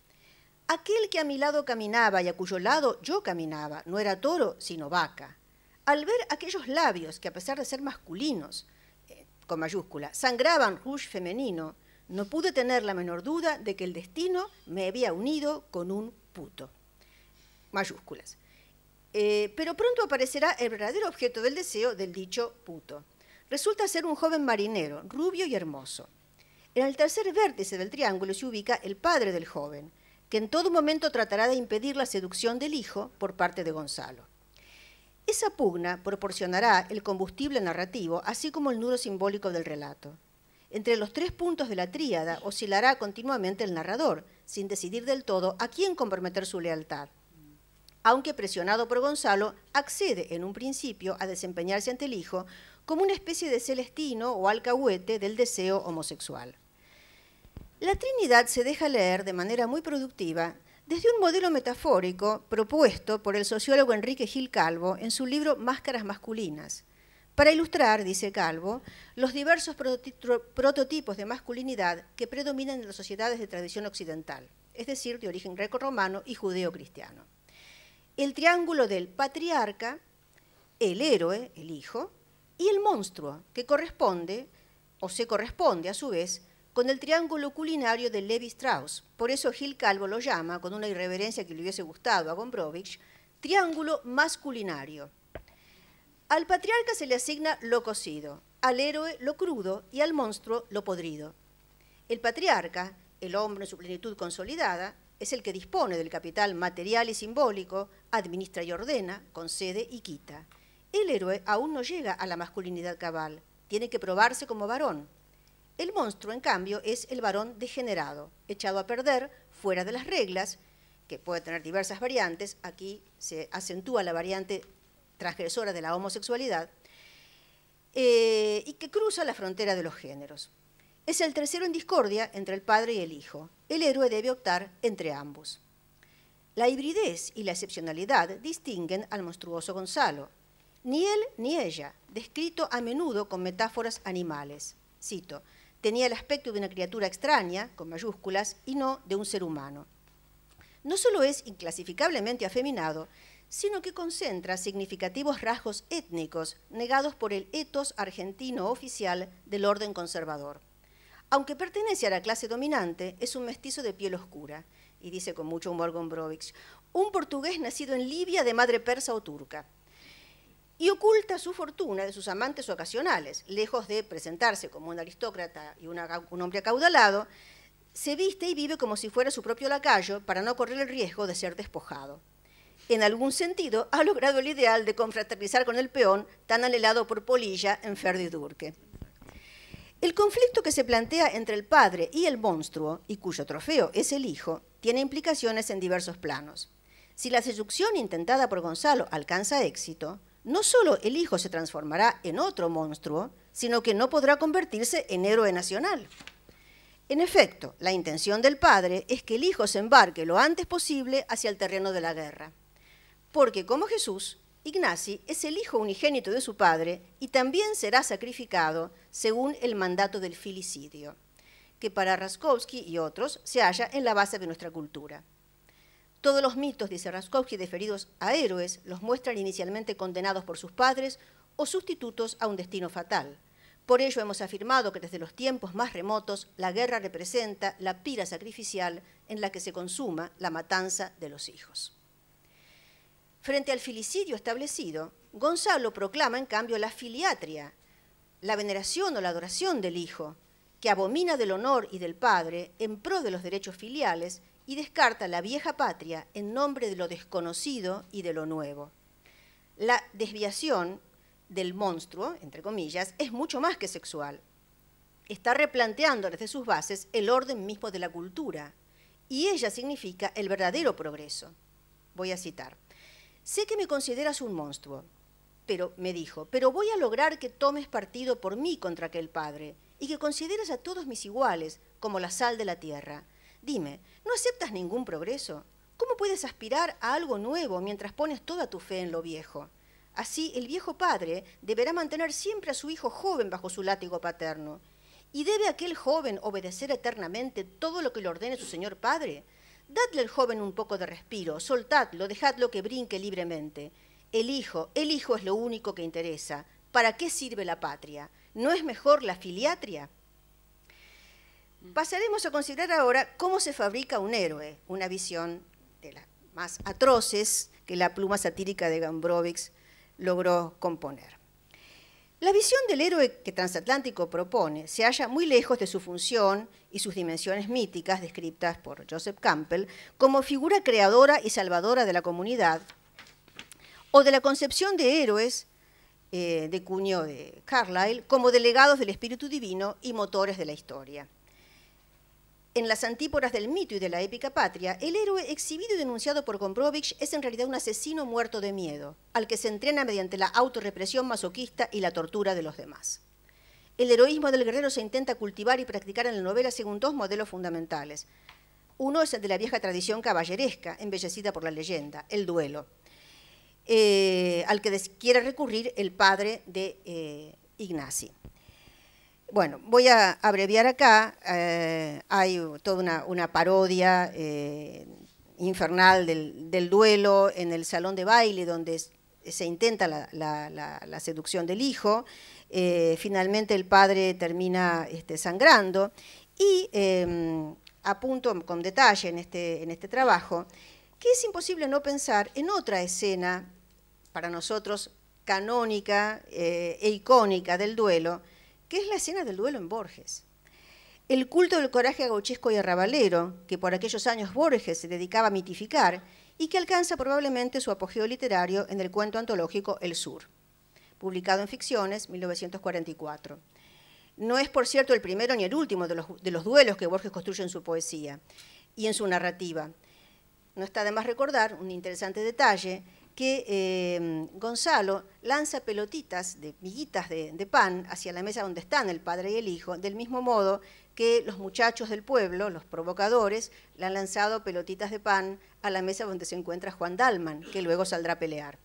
Aquel que a mi lado caminaba y a cuyo lado yo caminaba, no era toro, sino vaca. Al ver aquellos labios que, a pesar de ser masculinos, con mayúscula, sangraban rouge femenino, no pude tener la menor duda de que el destino me había unido con un puto. Mayúsculas. Pero pronto aparecerá el verdadero objeto del deseo del dicho puto. Resulta ser un joven marinero, rubio y hermoso. En el tercer vértice del triángulo se ubica el padre del joven, que en todo momento tratará de impedir la seducción del hijo por parte de Gonzalo. Esa pugna proporcionará el combustible narrativo, así como el nudo simbólico del relato. Entre los 3 puntos de la tríada oscilará continuamente el narrador, sin decidir del todo a quién comprometer su lealtad. Aunque presionado por Gonzalo, accede en un principio a desempeñarse ante el hijo como una especie de Celestino o alcahuete del deseo homosexual. La Trinidad se deja leer de manera muy productiva desde un modelo metafórico propuesto por el sociólogo Enrique Gil Calvo en su libro Máscaras masculinas, para ilustrar, dice Calvo, los diversos prototipos de masculinidad que predominan en las sociedades de tradición occidental, es decir, de origen greco-romano y judeo-cristiano. El triángulo del patriarca, el héroe, el hijo, y el monstruo, que corresponde, o se corresponde a su vez, con el triángulo culinario de Levi Strauss. Por eso Gil Calvo lo llama, con una irreverencia que le hubiese gustado a Gombrowicz, triángulo masculinario. Al patriarca se le asigna lo cocido, al héroe lo crudo y al monstruo lo podrido. El patriarca, el hombre en su plenitud consolidada, es el que dispone del capital material y simbólico, administra y ordena, concede y quita. El héroe aún no llega a la masculinidad cabal, tiene que probarse como varón. El monstruo, en cambio, es el varón degenerado, echado a perder, fuera de las reglas, que puede tener diversas variantes, aquí se acentúa la variante transgresora de la homosexualidad, y que cruza la frontera de los géneros. Es el tercero en discordia entre el padre y el hijo. El héroe debe optar entre ambos. La hibridez y la excepcionalidad distinguen al monstruoso Gonzalo. Ni él ni ella, descrito a menudo con metáforas animales. Cito, tenía el aspecto de una criatura extraña, con mayúsculas, y no de un ser humano. No solo es inclasificablemente afeminado, sino que concentra significativos rasgos étnicos negados por el etos argentino oficial del orden conservador. Aunque pertenece a la clase dominante, es un mestizo de piel oscura, y dice con mucho humor Gombrowicz, un portugués nacido en Libia de madre persa o turca, y oculta su fortuna de sus amantes ocasionales. Lejos de presentarse como un aristócrata y un hombre acaudalado, se viste y vive como si fuera su propio lacayo para no correr el riesgo de ser despojado. En algún sentido, ha logrado el ideal de confraternizar con el peón tan anhelado por Polilla en Ferdi Durque. El conflicto que se plantea entre el padre y el monstruo, y cuyo trofeo es el hijo, tiene implicaciones en diversos planos. Si la seducción intentada por Gonzalo alcanza éxito, no solo el hijo se transformará en otro monstruo, sino que no podrá convertirse en héroe nacional. En efecto, la intención del padre es que el hijo se embarque lo antes posible hacia el terreno de la guerra. Porque, como Jesús, Ignacy es el hijo unigénito de su padre y también será sacrificado según el mandato del filicidio, que para Raskowski y otros se halla en la base de nuestra cultura. Todos los mitos, dice Raskowski, referidos a héroes, los muestran inicialmente condenados por sus padres o sustitutos a un destino fatal. Por ello hemos afirmado que desde los tiempos más remotos la guerra representa la pira sacrificial en la que se consuma la matanza de los hijos. Frente al filicidio establecido, Gonzalo proclama en cambio la filiatria, la veneración o la adoración del hijo, que abomina del honor y del padre en pro de los derechos filiales y descarta la vieja patria en nombre de lo desconocido y de lo nuevo. La desviación del monstruo, entre comillas, es mucho más que sexual. Está replanteando desde sus bases el orden mismo de la cultura, y ella significa el verdadero progreso. Voy a citar. Sé que me consideras un monstruo, me dijo, pero voy a lograr que tomes partido por mí contra aquel padre y que consideres a todos mis iguales como la sal de la tierra. Dime, ¿no aceptas ningún progreso? ¿Cómo puedes aspirar a algo nuevo mientras pones toda tu fe en lo viejo? Así, el viejo padre deberá mantener siempre a su hijo joven bajo su látigo paterno. ¿Y debe aquel joven obedecer eternamente todo lo que le ordene su señor padre? Dadle al joven un poco de respiro, soltadlo, dejadlo que brinque libremente. El hijo es lo único que interesa. ¿Para qué sirve la patria? ¿No es mejor la filiatria? Pasaremos a considerar ahora cómo se fabrica un héroe, una visión de las más atroces que la pluma satírica de Gombrowicz logró componer. La visión del héroe que Transatlántico propone se halla muy lejos de su función y sus dimensiones míticas descritas por Joseph Campbell como figura creadora y salvadora de la comunidad, o de la concepción de héroes de cuño de Carlyle como delegados del espíritu divino y motores de la historia. En las antípodas del mito y de la épica patria, el héroe exhibido y denunciado por Gombrowicz es en realidad un asesino muerto de miedo, al que se entrena mediante la autorrepresión masoquista y la tortura de los demás. El heroísmo del guerrero se intenta cultivar y practicar en la novela según dos modelos fundamentales. Uno es el de la vieja tradición caballeresca, embellecida por la leyenda, el duelo, al que quiere recurrir el padre de Ignacy. Bueno, voy a abreviar acá, hay toda una parodia infernal del duelo en el salón de baile donde se intenta la seducción del hijo, finalmente el padre termina sangrando y apunto con detalle en este trabajo que es imposible no pensar en otra escena para nosotros canónica e icónica del duelo, que es la escena del duelo en Borges. El culto del coraje gauchesco y arrabalero, que por aquellos años Borges se dedicaba a mitificar y que alcanza probablemente su apogeo literario en el cuento antológico El Sur, publicado en Ficciones, 1944. No es, por cierto, el primero ni el último de los duelos que Borges construye en su poesía y en su narrativa. No está de más recordar un interesante detalle, que Gonzalo lanza pelotitas, miguitas de pan hacia la mesa donde están el padre y el hijo, del mismo modo que los muchachos del pueblo, los provocadores, le han lanzado pelotitas de pan a la mesa donde se encuentra Juan Dalman, que luego saldrá a pelear.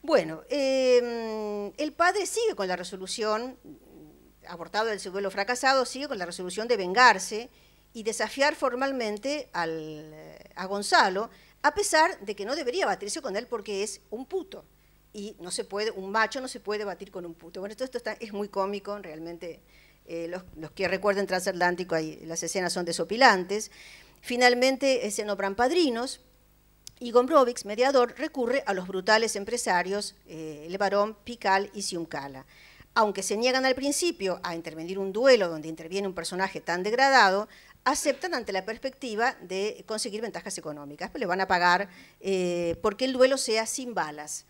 Bueno, el padre sigue con la resolución, abortado del duelo fracasado, sigue con la resolución de vengarse y desafiar formalmente a Gonzalo, a pesar de que no debería batirse con él porque es un puto. Y no se puede, un macho no se puede batir con un puto. Bueno, esto es muy cómico, realmente los que recuerden Transatlántico, las escenas son desopilantes. Finalmente se nombran padrinos y Gombrowicz, mediador, recurre a los brutales empresarios Levarón, Pical y Ciuncala. Aunque se niegan al principio a intervenir un duelo donde interviene un personaje tan degradado, aceptan ante la perspectiva de conseguir ventajas económicas, pues le van a pagar porque el duelo sea sin balas.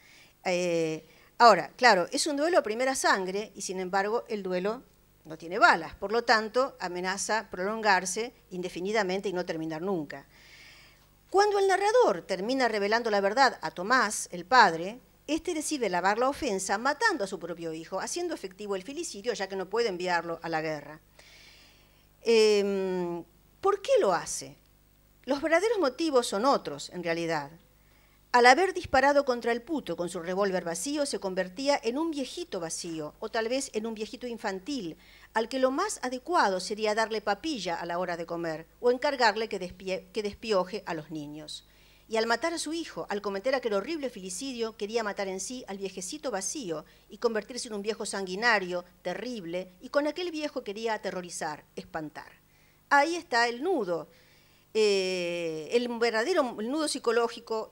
Ahora, claro, es un duelo a primera sangre y sin embargo el duelo no tiene balas, por lo tanto amenaza prolongarse indefinidamente y no terminar nunca. Cuando el narrador termina revelando la verdad a Tomás, el padre, este decide lavar la ofensa matando a su propio hijo, haciendo efectivo el filicidio ya que no puede enviarlo a la guerra. ¿Por qué lo hace? Los verdaderos motivos son otros, en realidad. Al haber disparado contra el puto con su revólver vacío, se convertía en un viejito vacío, o tal vez en un viejito infantil, al que lo más adecuado sería darle papilla a la hora de comer, o encargarle que despioje a los niños. Y al matar a su hijo, al cometer aquel horrible filicidio, quería matar en sí al viejecito vacío y convertirse en un viejo sanguinario, terrible, y con aquel viejo quería aterrorizar, espantar. Ahí está el nudo, el nudo psicológico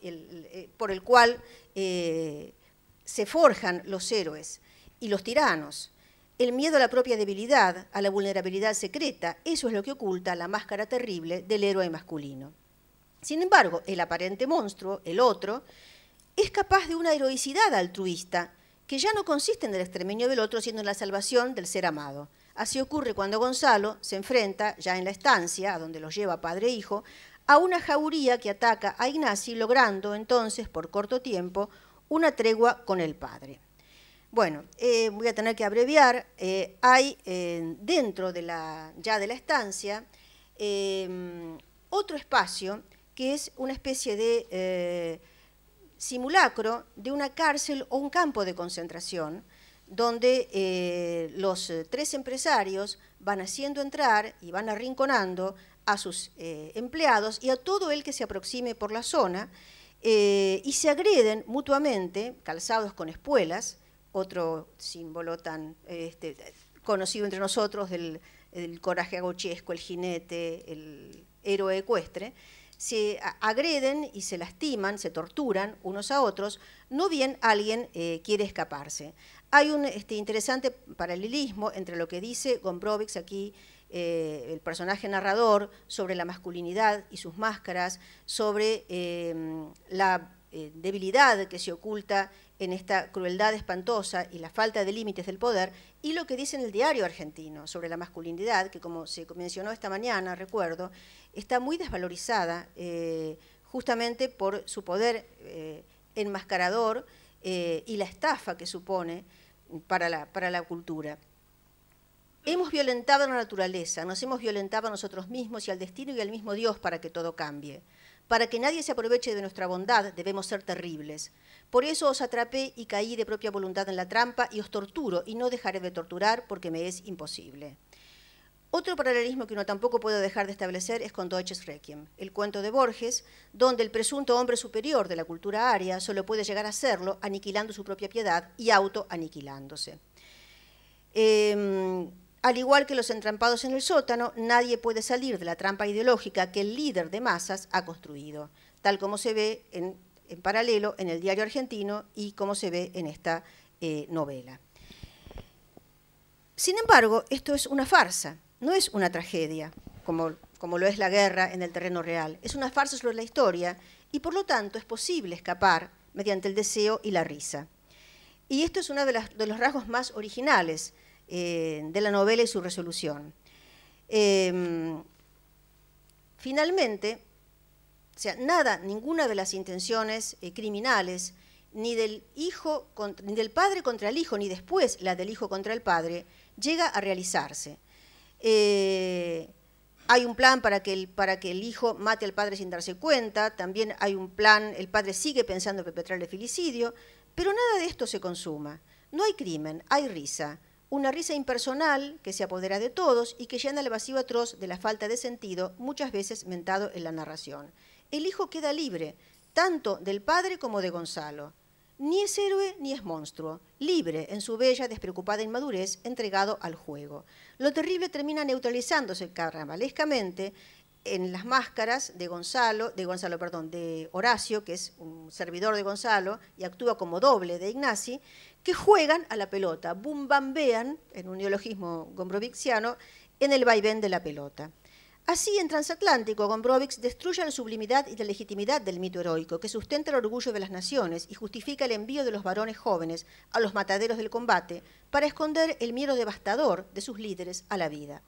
por el cual se forjan los héroes y los tiranos. El miedo a la propia debilidad, a la vulnerabilidad secreta, eso es lo que oculta la máscara terrible del héroe masculino. Sin embargo, el aparente monstruo, el otro, es capaz de una heroicidad altruista que ya no consiste en el exterminio del otro, sino en la salvación del ser amado. Así ocurre cuando Gonzalo se enfrenta, ya en la estancia, a donde los lleva padre e hijo, a una jauría que ataca a Ignasi, logrando entonces, por corto tiempo, una tregua con el padre. Bueno, voy a tener que abreviar. Hay dentro de la estancia otro espacio que es una especie de simulacro de una cárcel o un campo de concentración, donde los tres empresarios van haciendo entrar y van arrinconando a sus empleados y a todo el que se aproxime por la zona, y se agreden mutuamente, calzados con espuelas, otro símbolo tan conocido entre nosotros del coraje agochesco, el jinete, el héroe ecuestre. Se agreden y se lastiman, se torturan unos a otros, no bien alguien quiere escaparse. Hay un interesante paralelismo entre lo que dice Gombrowicz aquí, el personaje narrador, sobre la masculinidad y sus máscaras, sobre la debilidad que se oculta en esta crueldad espantosa y la falta de límites del poder, y lo que dice en el diario argentino sobre la masculinidad, que como se mencionó esta mañana, recuerdo, está muy desvalorizada justamente por su poder enmascarador y la estafa que supone para la cultura. Hemos violentado a la naturaleza, nos hemos violentado a nosotros mismos y al destino y al mismo Dios para que todo cambie. Para que nadie se aproveche de nuestra bondad, debemos ser terribles. Por eso os atrapé y caí de propia voluntad en la trampa y os torturo y no dejaré de torturar porque me es imposible. Otro paralelismo que uno tampoco puede dejar de establecer es con Deutsches Requiem, el cuento de Borges, donde el presunto hombre superior de la cultura aria solo puede llegar a serlo aniquilando su propia piedad y autoaniquilándose. Al igual que los entrampados en el sótano, nadie puede salir de la trampa ideológica que el líder de masas ha construido, tal como se ve en paralelo en el diario argentino y como se ve en esta novela. Sin embargo, esto es una farsa, no es una tragedia, como lo es la guerra en el terreno real. Es una farsa sobre la historia y, por lo tanto, es posible escapar mediante el deseo y la risa. Y esto es uno de los rasgos más originales de la novela y su resolución. Finalmente, o sea, ninguna de las intenciones criminales, ni del padre contra el hijo, ni después la del hijo contra el padre, llega a realizarse. Hay un plan para que el hijo mate al padre sin darse cuenta, también hay un plan, el padre sigue pensando en perpetrar el filicidio, pero nada de esto se consuma. No hay crimen, hay risa. Una risa impersonal que se apodera de todos y que llena el vacío atroz de la falta de sentido, muchas veces mentado en la narración. El hijo queda libre, tanto del padre como de Gonzalo. Ni es héroe ni es monstruo, libre en su bella, despreocupada inmadurez, entregado al juego. Lo terrible termina neutralizándose carnavalescamente en las máscaras de Horacio, que es un servidor de Gonzalo y actúa como doble de Ignasi, que juegan a la pelota, bumbambean, en un neologismo gombrowicziano, en el vaivén de la pelota. Así, en Transatlántico, Gombrowicz destruye la sublimidad y la legitimidad del mito heroico, que sustenta el orgullo de las naciones y justifica el envío de los varones jóvenes a los mataderos del combate para esconder el miedo devastador de sus líderes a la vida.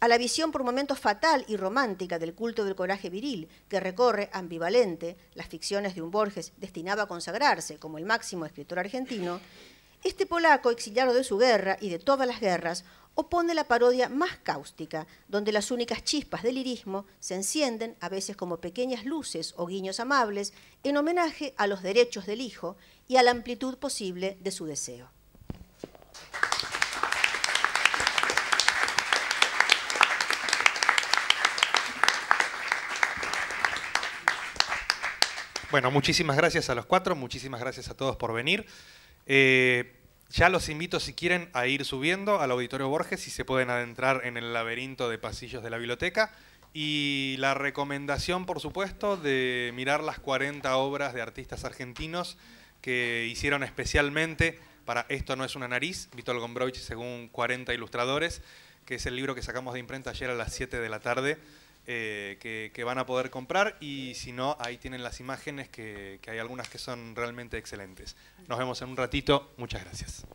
A la visión por momentos fatal y romántica del culto del coraje viril, que recorre ambivalente las ficciones de un Borges destinado a consagrarse como el máximo escritor argentino, este polaco, exiliado de su guerra y de todas las guerras, opone la parodia más cáustica, donde las únicas chispas del lirismo se encienden, a veces como pequeñas luces o guiños amables, en homenaje a los derechos del hijo y a la amplitud posible de su deseo. Bueno, muchísimas gracias a los cuatro, muchísimas gracias a todos por venir. Ya los invito, si quieren, a ir subiendo al Auditorio Borges y se pueden adentrar en el laberinto de pasillos de la biblioteca. Y la recomendación, por supuesto, de mirar las 40 obras de artistas argentinos que hicieron especialmente para Esto no es una nariz, Witold Gombrowicz según 40 ilustradores, que es el libro que sacamos de imprenta ayer a las 7 de la tarde. que van a poder comprar, y si no, ahí tienen las imágenes, que hay algunas que son realmente excelentes. Nos vemos en un ratito. Muchas gracias.